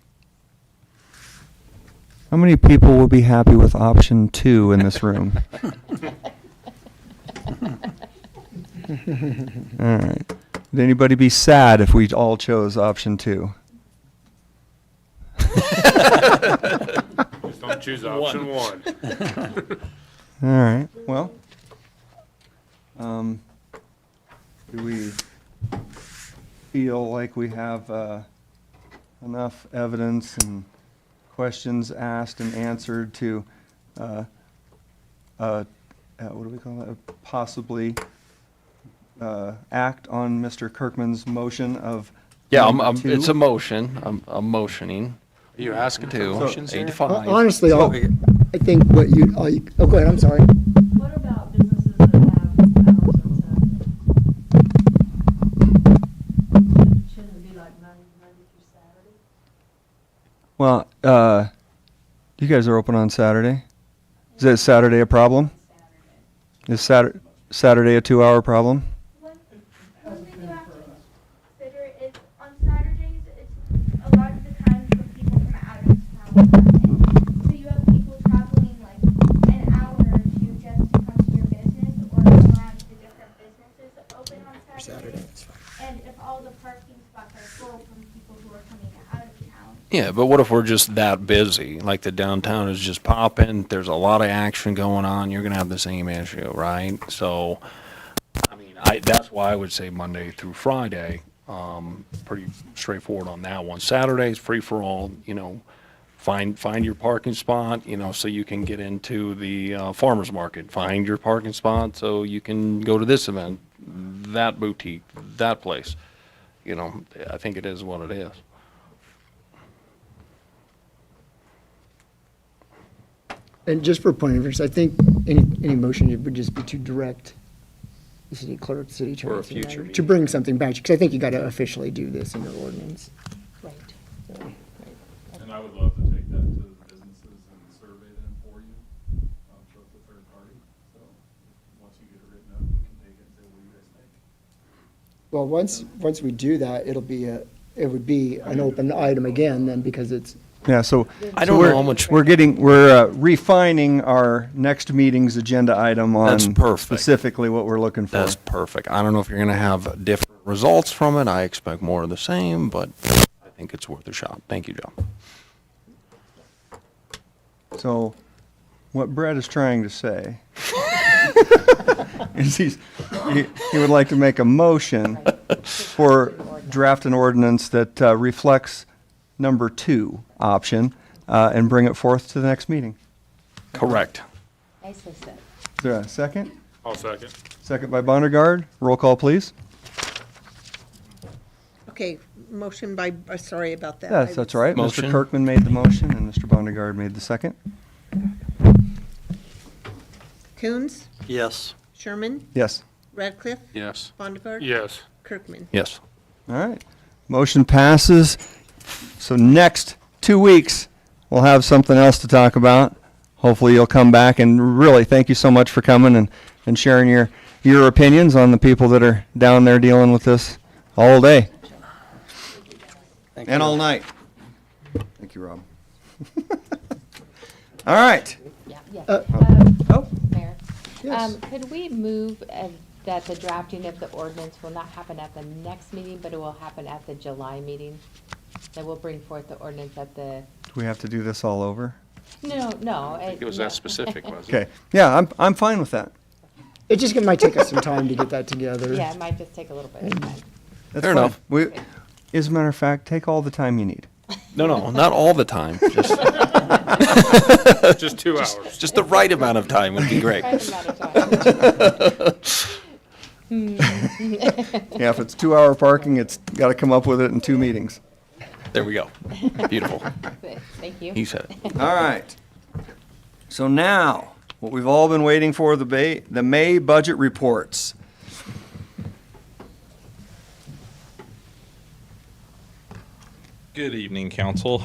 How many people will be happy with option 2 in this room? All right. Would anybody be sad if we all chose option 2? Just don't choose option 1. All right, well, do we feel like we have enough evidence and questions asked and answered to, what do we call that, possibly act on Mr. Kirkman's motion of Yeah, number 2? it's a motion. I'm motioning. Are you asking for motions 8 to here? 5. Honestly, I think what you, oh, go ahead. I'm sorry. What about businesses that have hours until? Shouldn't it be like Monday through Saturday? Well, you guys are open on Saturday? Is that Saturday a problem? Is Saturday a 2-hour problem? One thing you have to consider is on Saturdays, it's a lot of the times when people from out of town come in. So you have people traveling like an hour or 2 just to come to your business or go around to different businesses that open on Saturdays. And if all the parking spots are full from people who are coming out of town. Yeah, but what if we're just that busy? Like the downtown is just popping, there's a lot of action going on, you're gonna have the same issue, right? So, I mean, that's why I would say Monday through Friday, pretty straightforward on that one. Saturday's free for all, find your parking spot, so you can get into the farmer's market. Find your parking spot so you can go to this event, that boutique, that place. I think it is what it is. And just for point of interest, I think any motion would just be to direct the city clerk, city For a attorney, city future manager, to meeting. bring something back, because I think you got to officially do this in your ordinance. Right. And I would love to take that to the businesses and survey them for you, so it's a third party. So once you get it written up, we can take it and say, what do you guys think? Well, once we do that, it would be an open item again then, because it's, Yeah, so. I so don't we're- know how much- We're refining our next meeting's agenda item on. That's perfect. Specifically what we're looking for. That's perfect. I don't know if you're going to have different results from it. I expect more of the same, but I think it's worth a shot. Thank you, John. So, what Brett is trying to say is he would like to make a motion for draft an ordinance that reflects number 2 option and bring it forth to the next meeting. Correct. Nicely said. Is there a second? I'll second. Second by Bondergaard. Roll call, please. Okay, motion by, sorry about that. Yes, that's right. Motion. Mr. Kirkman made the motion and Mr. Bondergaard made the second. Coons, Yes. Sherman, Yes. Radcliffe, Yes. Bondegaard. Yes. Kirkman. Yes. All right. Motion passes. So next 2 weeks, we'll have something else to talk about. Hopefully you'll come back, and really thank you so much for coming and sharing your opinions on the people that are down there dealing with this all day Thank and you. all night. Thank you, Rob. All right. Yeah, yeah. Oh, Mayor, yes. could we move that the drafting of the ordinance will not happen at the next meeting, but it will happen at the July meeting? That we'll bring forth the ordinance at the, Do we have to do this all over? no. I think it was that specific, wasn't it? Okay. Yeah, I'm fine with that. It just might take us some time to get that together. Yeah, it might just take a little bit of time. That's Fair fine. enough. As a matter of fact, take all the time you need. No, not all the time. Just, Just 2 hours. just the right amount of time would be great. Right amount of time. Yeah, if it's 2-hour parking, it's got to come up with it in 2 meetings. There we go. Beautiful. Thank you. He said it. All right. So now, what we've all been waiting for, the May budget reports. Good evening, Council.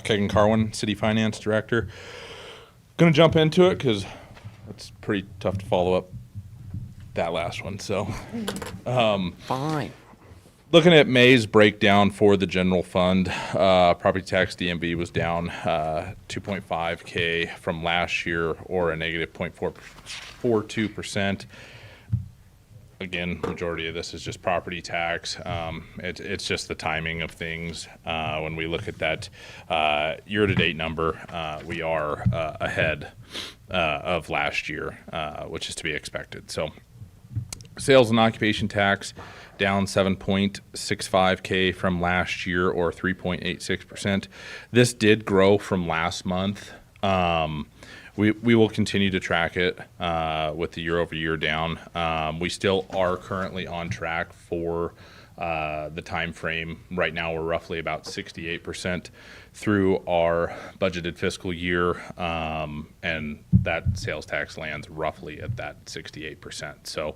Kegan Carwin, City Finance Director. Going to jump into it because it's pretty tough to follow up that last one. So, Fine. looking at May's breakdown for the general fund, property tax DMV was down 2.5K from last year, or a negative 0.42%. Again, majority of this is just property tax. It's just the timing of things. When we look at that year-to-date number, we are ahead of last year, which is to be expected. So, sales and occupation tax down 7.65K from last year, or 3.86%. This did grow from last month. We will continue to track it with the year-over-year down. We still are currently on track for the time frame. Right now, we're roughly about 68% through our budgeted fiscal year, and that sales tax lands roughly at that 68%. So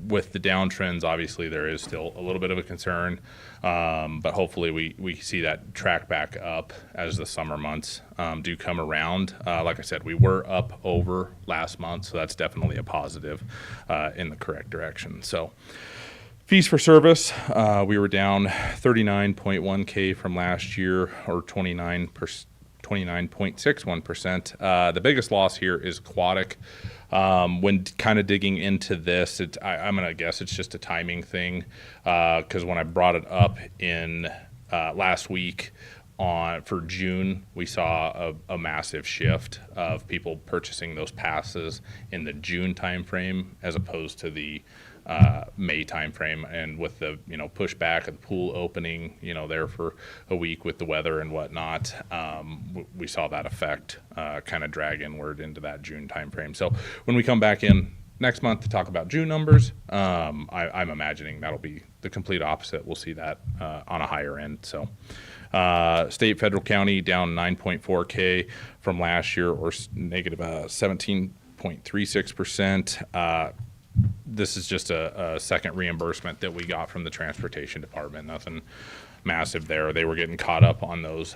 with the downtrends, obviously there is still a little bit of a concern, but hopefully we see that track back up as the summer months do come around. Like I said, we were up over last month, so that's definitely a positive in the correct direction. So fees for service, we were down 39.1K from last year, or 29.61%. The biggest loss here is Aquatic. When kind of digging into this, I'm going to guess it's just a timing thing, because when I brought it up in last week for June, we saw a massive shift of people purchasing those passes in the June timeframe as opposed to the May timeframe, and with the pushback of the pool opening there for a week with the weather and whatnot, we saw that effect kind of drag inward into that June timeframe. So when we come back in next month to talk about June numbers, I'm imagining that'll be the complete opposite. We'll see that on a higher end. So state, federal, county down 9.4K from last year, or negative 17.36%. This is just a second reimbursement that we got from the transportation department. Nothing massive there. They were getting caught up on those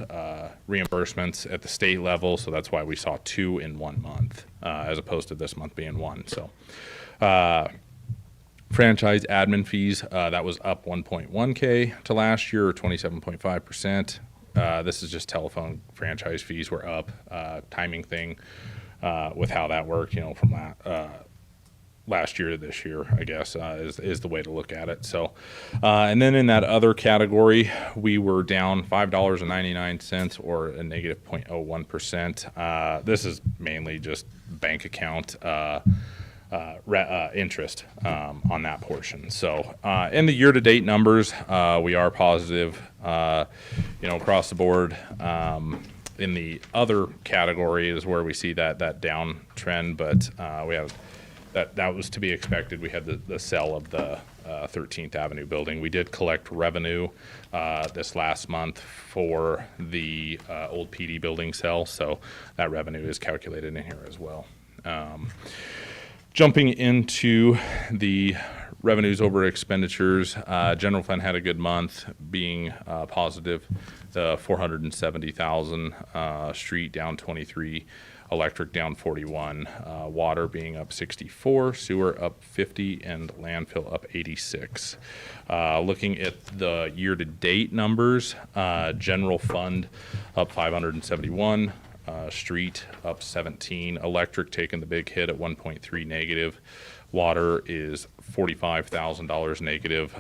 reimbursements at the state level, so that's why we saw 2 in 1 month as opposed to this month being 1. So franchise admin fees, that was up 1.1K to last year, or 27.5%. This is just telephone franchise fees were up. Timing thing with how that worked, from last year to this year, I guess, is the way to look at it. So, and then in that other category, we were down $5.99, or a negative 0.01%. This is mainly just bank account interest on that portion. So in the year-to-date numbers, we are positive across the board. In the other category is where we see that downtrend, but we have that was to be expected. We had the sale of the 13th Avenue building. We did collect revenue this last month for the old PD building sale, so that revenue is calculated in here as well. Jumping into the revenues over expenditures, general fund had a good month, being positive. The 470,000, street down 23, electric down 41, water being up 64, sewer up 50, and landfill up 86. Looking at the year-to-date numbers, general fund up 571, street up 17, electric taking the big hit at 1.3 negative. Water is $45,000 negative.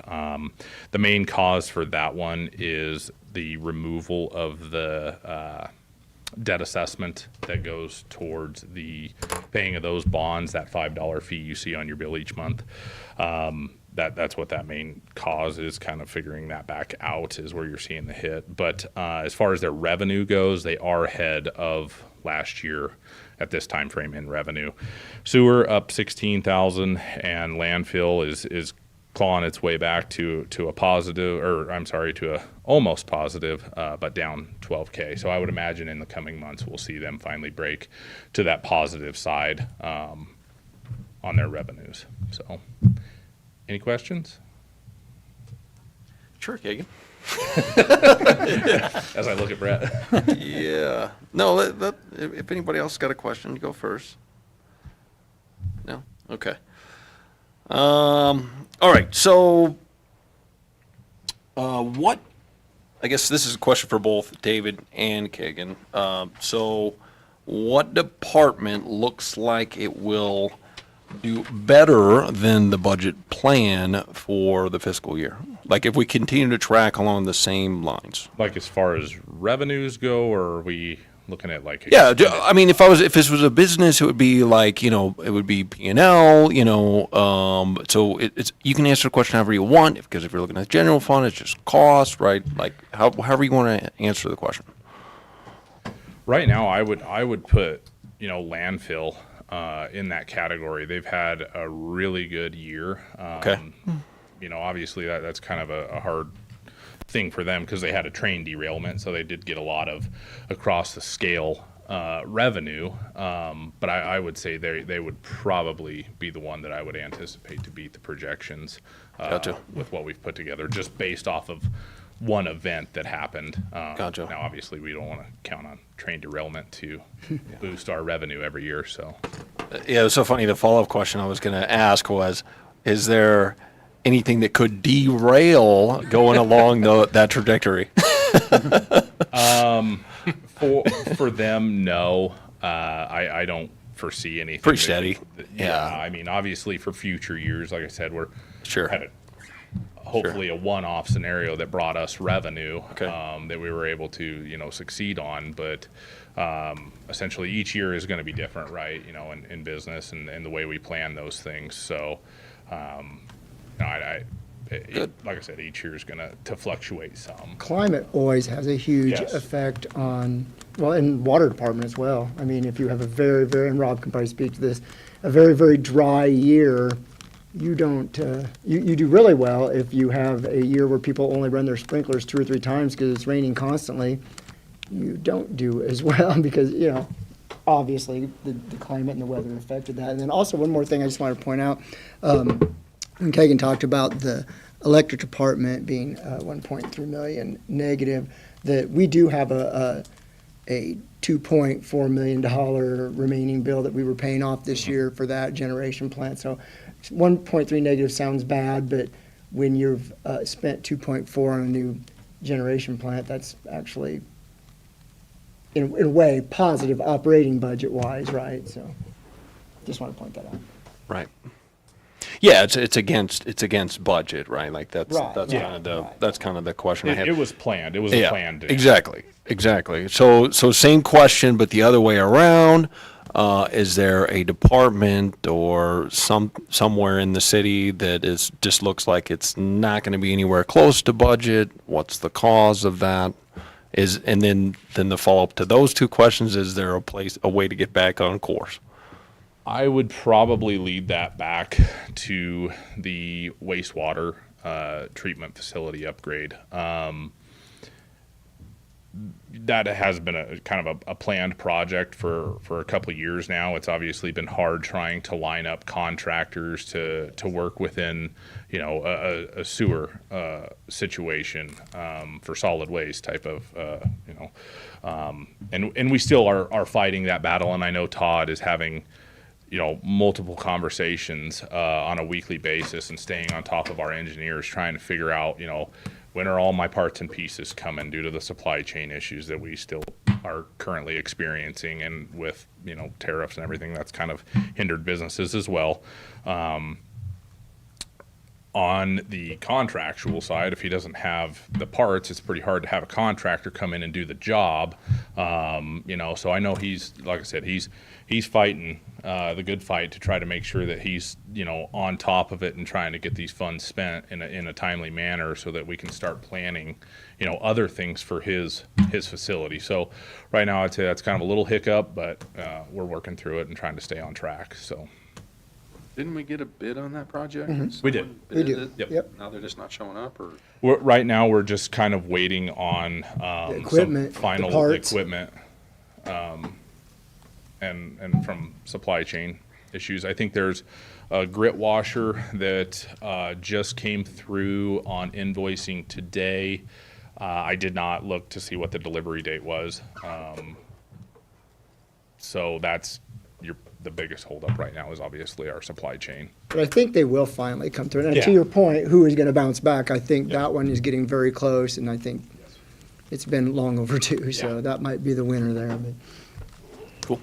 The main cause for that one is the removal of the debt assessment that goes towards the paying of those bonds, that $5 fee you see on your bill each month. That's what that main cause is, kind of figuring that back out is where you're seeing the hit. But as far as their revenue goes, they are ahead of last year at this time frame in revenue. Sewer up 16,000, and landfill is clawing its way back to a positive, or I'm sorry, to a almost positive, but down 12K. So I would imagine in the coming months we'll see them finally break to that positive side on their revenues. So, any questions? Sure, Kagan. As I look at Brett. Yeah. No, if anybody else got a question, go first. No? Okay. All right. So, I guess this is a question for both David and Kagan. So, what department looks like it will do better than the budget plan for the fiscal year? Like if we continue to track along the same lines. Like as far as revenues go, or are we looking at like? Yeah, I mean, if this was a business, it would be like, it would be P&L, so it's, you can answer the question however you want, because if you're looking at general fund, it's just cost, right? Like however you want to answer the question. Right now, I would put, landfill in that category. They've had a really good year. Okay. Obviously that's kind of a hard thing for them because they had a train derailment, so they did get a lot of across the scale revenue. But I would say they would probably be the one that I would anticipate to beat the projections with what we've put together, just based off of one event that happened. Gotcha. Now, obviously, we don't want to count on train derailment to boost our revenue every year. So, yeah, it was so funny. The follow-up question I was going to ask was, is there anything that could derail going along that trajectory? For them, no. I don't foresee anything. Pretty steady. Yeah. I mean, obviously, for future years, like I said, we're hopefully a one-off scenario that brought us revenue that we were able to succeed on. But essentially, each year is going to be different, right? In business and the way we plan those things. So. Like I said, each year is going to fluctuate some. Climate always has a huge effect on, in water department as well. I mean, if you have a very, very, and Rob can probably speak to this, a very, very dry year, you don't, you do really well if you have a year where people only run their sprinklers 2 or 3 times because it's raining constantly. You don't do as well because, obviously the climate and the weather affected that. And then also one more thing I just wanted to point out, when Kagan talked about the electric department being 1.3 million negative, that we do have a $2.4 million remaining bill that we were paying off this year for that generation plant. So 1.3 negative sounds bad, but when you've spent 2.4 on a new generation plant, that's actually, in a way, positive operating budget-wise, right? So just want to point that out. Right. Yeah, it's against budget, right? Like that's kind of the question I had. It was planned. It was a planned. Exactly. So same question, but the other way around. Is there a department or somewhere in the city that is, just looks like it's not going to be anywhere close to budget? What's the cause of that? And then the follow-up to those two questions, is there a way to get back on course? I would probably lead that back to the wastewater treatment facility upgrade. That has been a kind of a planned project for a couple of years now. It's obviously been hard trying to line up contractors to work within, a sewer situation for solid waste type of, and we still are fighting that battle. And I know Todd is having, multiple conversations on a weekly basis and staying on top of our engineers, trying to figure out, when are all my parts and pieces coming due to the supply chain issues that we still are currently experiencing, and with, tariffs and everything that's kind of hindered businesses as well. On the contractual side, if he doesn't have the parts, it's pretty hard to have a contractor come in and do the job. So I know he's, like I said, he's fighting the good fight to try to make sure that he's, on top of it and trying to get these funds spent in a timely manner so that we can start planning, other things for his facility. So right now I'd say that's kind of a little hiccup, but we're working through it and trying to stay on track. So. Didn't we get a bid on that project? Mhm. We did. We do. It? Yep. Now they're just not showing up, or? Right now, we're just kind of waiting on equipment, some final the parts. equipment, and from supply chain issues. I think there's a grit washer that just came through on invoicing today. I did not look to see what the delivery date was. So that's the biggest holdup right now is obviously our supply chain. But I think they will finally come through. And Yeah. to your point, who is going to bounce back? I think that one is getting very close, and I think it's been long overdue. So that might be the winner there. But. Cool.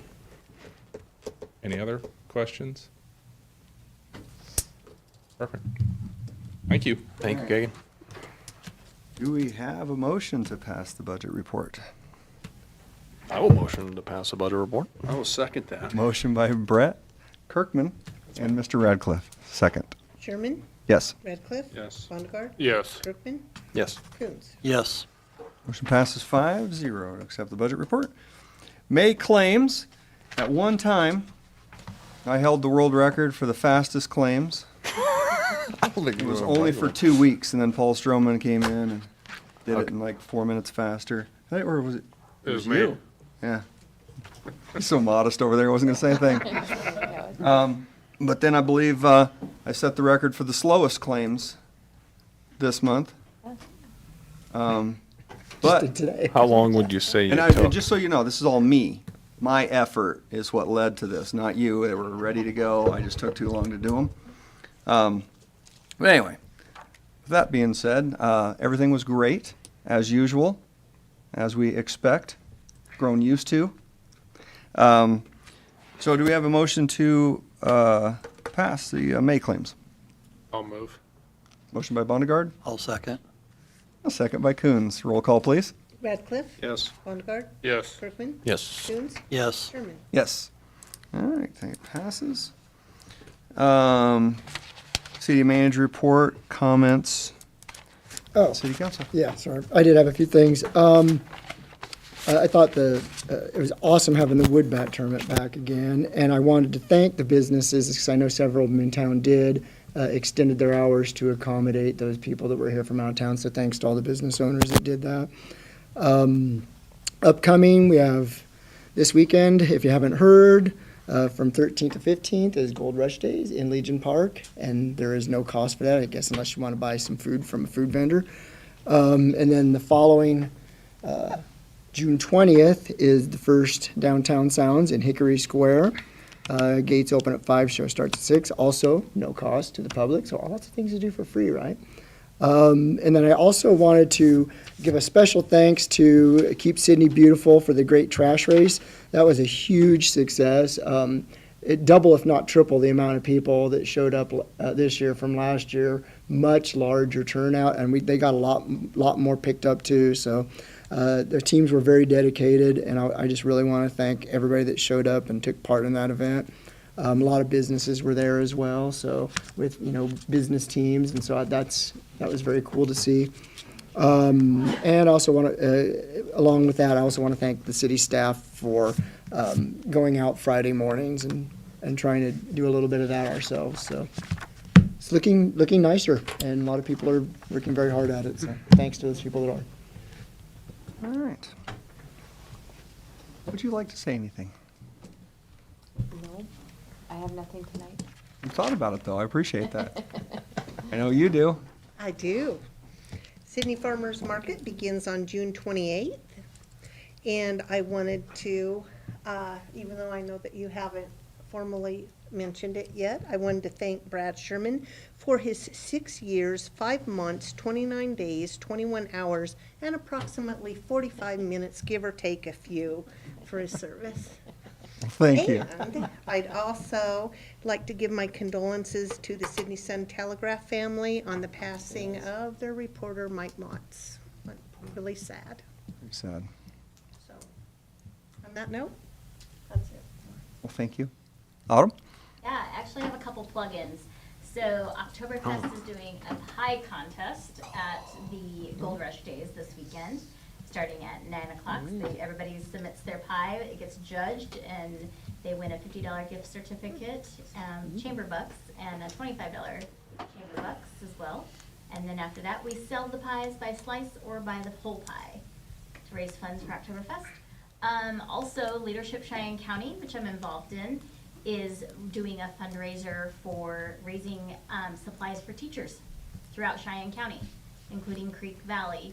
Any other questions? Perfect. Thank you. Thank you, Gagan. Do we have a motion to pass the budget report? I will motion to pass the budget report. I will second that. Motion by Brett Kirkman and Mr. Radcliffe. Second. Sherman? Yes. Radcliffe? Yes. Bonnegar? Yes. Brookman? Yes. Coons? Yes. Motion passes 5-0 to accept the budget report. May claims. At one time, I held the world record for the fastest claims. It was only for 2 weeks, and then Paul Stroman came in and did it in like 4 minutes faster. Or was it? It was me. you. Yeah. He's so modest over there. I wasn't going to say anything. But then I believe I set the record for the slowest claims this month. But Today. How long would you say you and took? just so you know, this is all me. My effort is what led to this, not you. They were ready to go. I just took too long to do them. But anyway, with that being said, everything was great, as usual, as we expect, grown used to. So do we have a motion to pass the May claims? I'll move. Motion by Bonnegar, I'll second. a second by Coons. Roll call, please. Radcliffe? Yes. Bonnegar? Yes. Brookman? Yes. Coons? Yes. Sherman? Yes. All right, I think it passes. City manager report, comments, Oh. city council. Yeah, sorry. I did have a few things. I thought it was awesome having the wood bat tournament back again, and I wanted to thank the businesses, because I know several of them in town did, extended their hours to accommodate those people that were here from out of town, so thanks to all the business owners that did that. Upcoming, we have this weekend, if you haven't heard, from 13th to 15th is Gold Rush Days in Legion Park, and there is no cost for that, I guess, unless you want to buy some food from a food vendor. And then the following June 20th is the first Downtown Sounds in Hickory Square. Gates open at 5, show starts at 6. Also, no cost to the public, so lots of things to do for free, right? And then I also wanted to give a special thanks to Keep Sydney Beautiful for the great trash race. That was a huge success. It double, if not triple, the amount of people that showed up this year from last year. Much larger turnout, and they got a lot more picked up too. So The teams were very dedicated, and I just really want to thank everybody that showed up and took part in that event. A lot of businesses were there as well, so with, business teams, and so that was very cool to see. And also want to, along with that, I also want to thank the city staff for going out Friday mornings and trying to do a little bit of that ourselves. So it's looking nicer, and a lot of people are working very hard at it. So thanks to those people that are. All right. Would you like to say anything? No, I have nothing tonight. You thought about it, though. I appreciate that. I know you do. I do. Sydney Farmers Market begins on June 28th. And I wanted to, even though I know that you haven't formally mentioned it yet, I wanted to thank Brad Sherman for his 6 years, 5 months, 29 days, 21 hours, and approximately 45 minutes, give or take a few, for his service. Thank you. And I'd also like to give my condolences to the Sydney Sun-Telegraph family on the passing of their reporter, Mike Motts. Really sad. Very sad. So, on that note, that's it. Well, thank you. Autumn? Yeah, actually I have a couple plugins. So Oktoberfest is doing a pie contest at the Gold Rush Days this weekend, starting at 9 o'clock. Everybody submits their pie, it gets judged, and they win a $50 gift certificate, chamber bucks, and a $25 chamber bucks as well. And then after that, we sell the pies by slice or by the whole pie to raise funds for Oktoberfest. Also, Leadership Cheyenne County, which I'm involved in, is doing a fundraiser for raising supplies for teachers throughout Cheyenne County, including Creek Valley.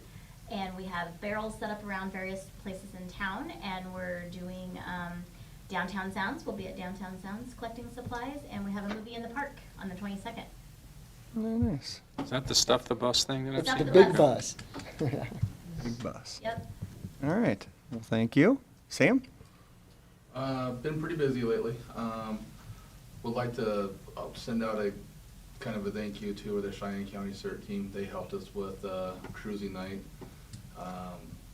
And we have barrels set up around various places in town, and we're doing Downtown Sounds. We'll be at Downtown Sounds collecting supplies, and we have a movie in the park on the 22nd. Very nice. Is that the Stuff the Bus thing that I've Stuff seen? the Big bus. Big bus. Yep. All right. Well, thank you. Sam? Been pretty busy lately. Would like to send out a kind of a thank you to the Cheyenne County CERT team. They helped us with cruising night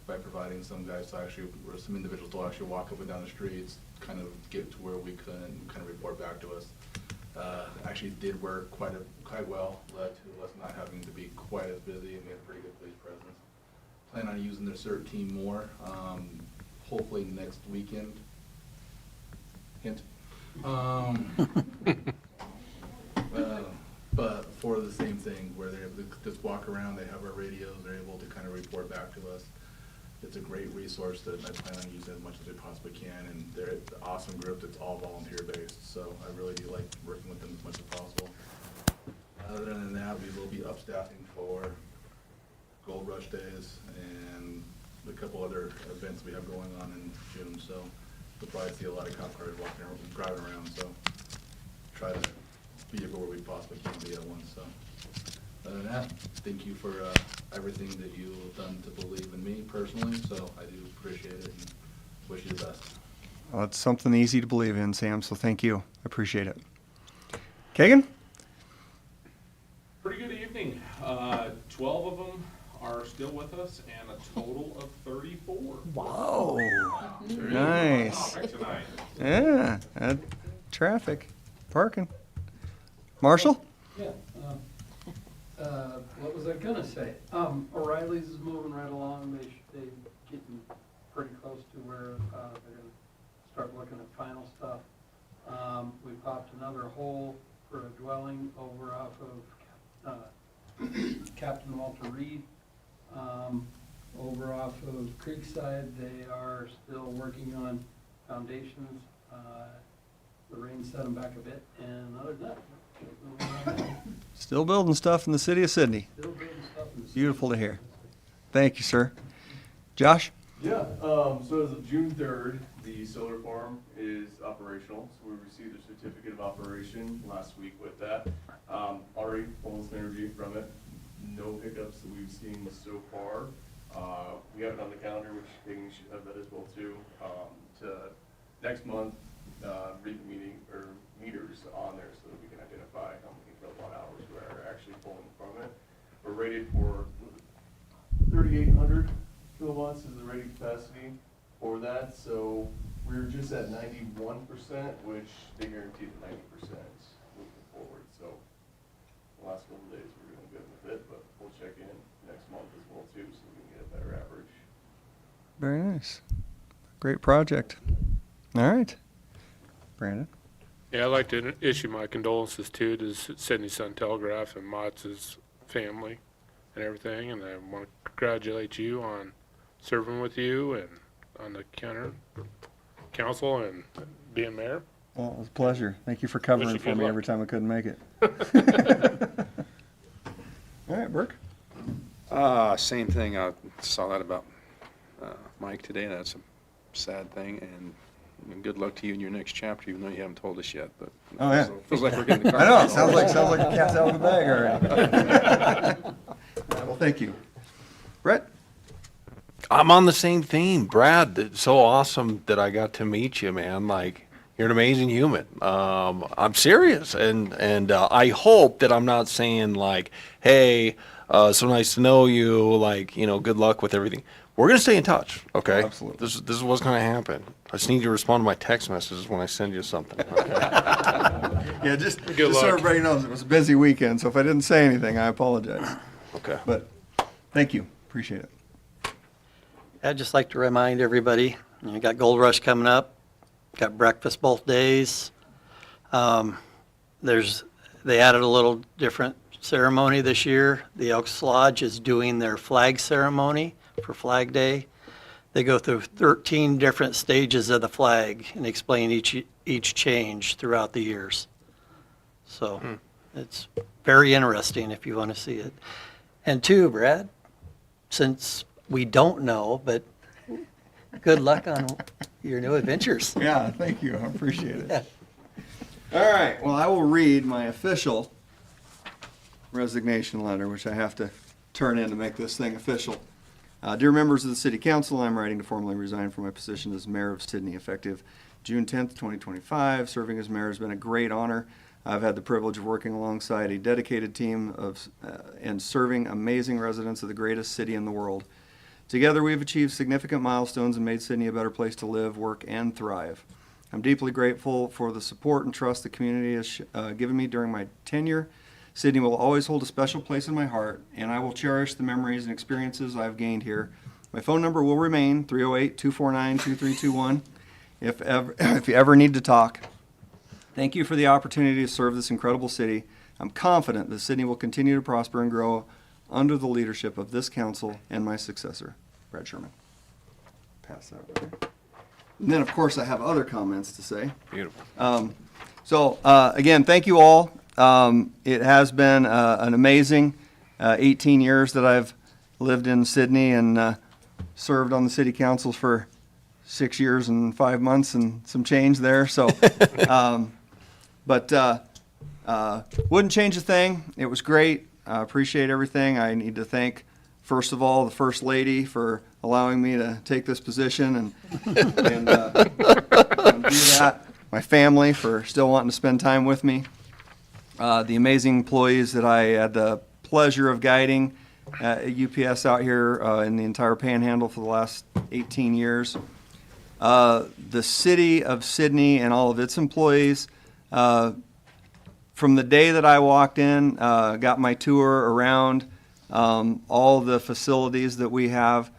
by providing some guys to actually, or some individuals to actually walk up and down the streets, kind of get to where we could and kind of report back to us. Actually did work quite well, led to us not having to be quite as busy, and we had a pretty good police presence. Plan on using their CERT team more, hopefully next weekend. Hint. But for the same thing, where they're able to just walk around, they have our radios, they're able to kind of report back to us. It's a great resource that I plan on using as much as I possibly can, and they're an awesome group that's all volunteer based, so I really do like working with them as much as possible. Other than that, we will be upstaffing for Gold Rush Days and a couple other events we have going on in June, so you'll probably see a lot of cop cars walking around, driving around, so try to be everywhere we possibly can be at once, so. Other than that, thank you for everything that you have done to believe in me personally, so I do appreciate it and wish you the best. Well, it's something easy to believe in, Sam, so thank you. I appreciate it. Kagan? Pretty good evening. 12 of them are still with us, and a total of 34. Whoa. Very Nice. good topic tonight. Yeah, traffic, parking. Marshall? Yeah. What was I gonna say? O'Reilly's is moving right along. They getting pretty close to where they're gonna start looking at final stuff. We popped another hole for a dwelling over off of Captain Walter Reed. Over off of Creekside, they are still working on foundations. The rain set them back a bit, and other than that, Still building stuff in the city of Sydney. still building stuff in the Beautiful to hear. Thank you, sir. Josh? Yeah, so as of June 3rd, the solar farm is operational. So we received a certificate of operation last week with that. Already almost an interview from it. No hiccups that we've seen so far. We have it on the calendar, which Kagan should have that as well too. To next month, read the meeting or meters on there so that we can identify how many kilowatt hours we're actually pulling from it. We're rated for 3,800 kilowatt months is the rated capacity for that, so we were just at 91%, which they guaranteed at 90% moving forward. So the last couple of days we're doing good with it, but we'll check in next month as well too, so we can get a better average. Very nice. Great project. All right. Brandon? Yeah, I'd like to issue my condolences too to Sydney Sun Telegraph and Mott's family and everything, and I want to congratulate you on serving with you and on the council and being mayor. Well, it was a pleasure. Thank you for covering Wish you for good me luck. every time I couldn't make it. All right, Burke? Same thing. I saw that about Mike today. That's a sad thing. And good luck to you in your next chapter, even though you haven't told us yet. But Oh, yeah. feels like we're getting the I know, carpet. sounds like the cat's out of the bag already. Well, thank you. Brett? I'm on the same theme, Brad. It's so awesome that I got to meet you, man. Like, you're an amazing human. I'm serious, and I hope that I'm not saying like, hey, so nice to know you. Like, you know, good luck with everything. We're gonna stay in touch, okay? Absolutely. This is what's gonna happen. I just need you to respond to my text messages when I send you something. Okay? Yeah, just Good so luck. everybody knows, it was a busy weekend, so if I didn't say anything, I apologize. Okay. But, thank you, appreciate it. I'd just like to remind everybody, you got Gold Rush coming up, got breakfast both days. They added a little different ceremony this year. The Elks Lodge is doing their flag ceremony for Flag Day. They go through 13 different stages of the flag and explain each change throughout the years. So it's very interesting if you want to see it. And two, Brad, since we don't know, but good luck on your new adventures. Yeah, thank you, I appreciate it. All right, well, I will read my official resignation letter, which I have to turn in to make this thing official. Dear members of the City Council, I'm writing to formally resign from my position as Mayor of Sydney effective June 10th, 2025. Serving as mayor has been a great honor. I've had the privilege of working alongside a dedicated team and serving amazing residents of the greatest city in the world. Together, we've achieved significant milestones and made Sydney a better place to live, work, and thrive. I'm deeply grateful for the support and trust the community has given me during my tenure. Sydney will always hold a special place in my heart, and I will cherish the memories and experiences I've gained here. My phone number will remain 308-249-2321 if you ever need to talk. Thank you for the opportunity to serve this incredible city. I'm confident that Sydney will continue to prosper and grow under the leadership of this council and my successor, Brad Sherman. Pass that over there. And then, of course, I have other comments to say. Beautiful. Again, thank you all. It has been an amazing 18 years that I've lived in Sydney and served on the city council for 6 years and 5 months and some change there. So, wouldn't change a thing. It was great. I appreciate everything. I need to thank, first of all, the First Lady for allowing me to take this position and do that. My family for still wanting to spend time with me. The amazing employees that I had the pleasure of guiding at UPS out here in the entire Panhandle for the last 18 years. The city of Sydney and all of its employees. From the day that I walked in, got my tour around all the facilities that we have.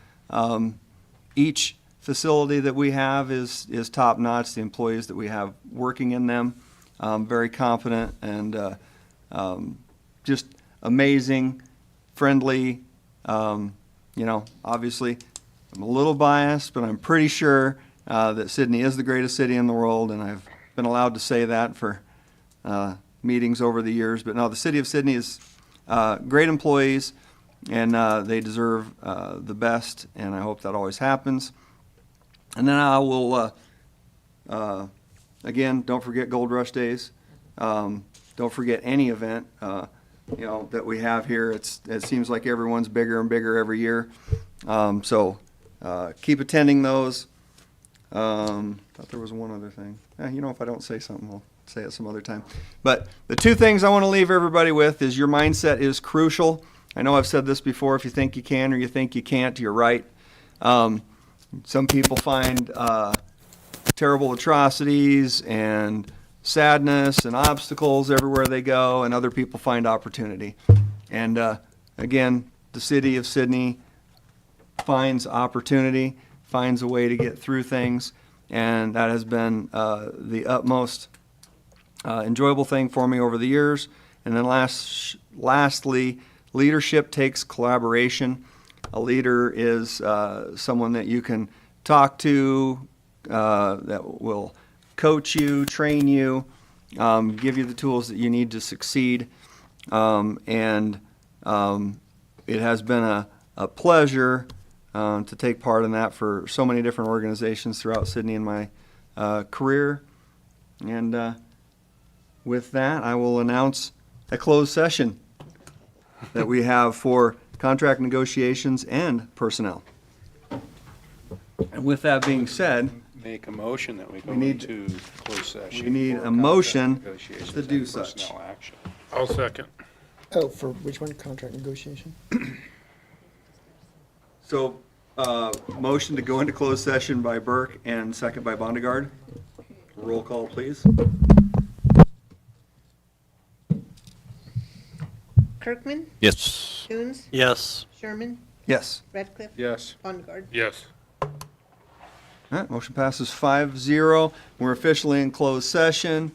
Each facility that we have is top-notch. The employees that we have working in them, very confident and just amazing, friendly. Obviously, I'm a little biased, but I'm pretty sure that Sydney is the greatest city in the world, and I've been allowed to say that for meetings over the years. But no, the city of Sydney is great employees, and they deserve the best, and I hope that always happens. And then I will, again, don't forget Gold Rush Days. Don't forget any event, that we have here. It seems like everyone's bigger and bigger every year. Keep attending those. Thought there was one other thing. If I don't say something, I'll say it some other time. But the two things I want to leave everybody with is your mindset is crucial. I know I've said this before. If you think you can or you think you can't, you're right. Some people find terrible atrocities and sadness and obstacles everywhere they go, and other people find opportunity. And again, the city of Sydney finds opportunity, finds a way to get through things, and that has been the utmost enjoyable thing for me over the years. And then lastly, leadership takes collaboration. A leader is someone that you can talk to, that will coach you, train you, give you the tools that you need to succeed. And it has been a pleasure to take part in that for so many different organizations throughout Sydney in my career. And with that, I will announce a closed session that we have for contract negotiations and personnel. And with that being said, Make a motion that we go We need- into closed session. we need for a motion contract negotiations to do and such. personnel action. I'll second. Oh, for which one? Contract negotiation? So, motion to go into closed session by Burke and second by Bondegard. Roll call, please. Kirkman, Yes. Coons, Yes. Sherman, Yes. Radcliffe, Yes. Bondegard. Yes. All right, motion passes 5-0. We're officially in closed session.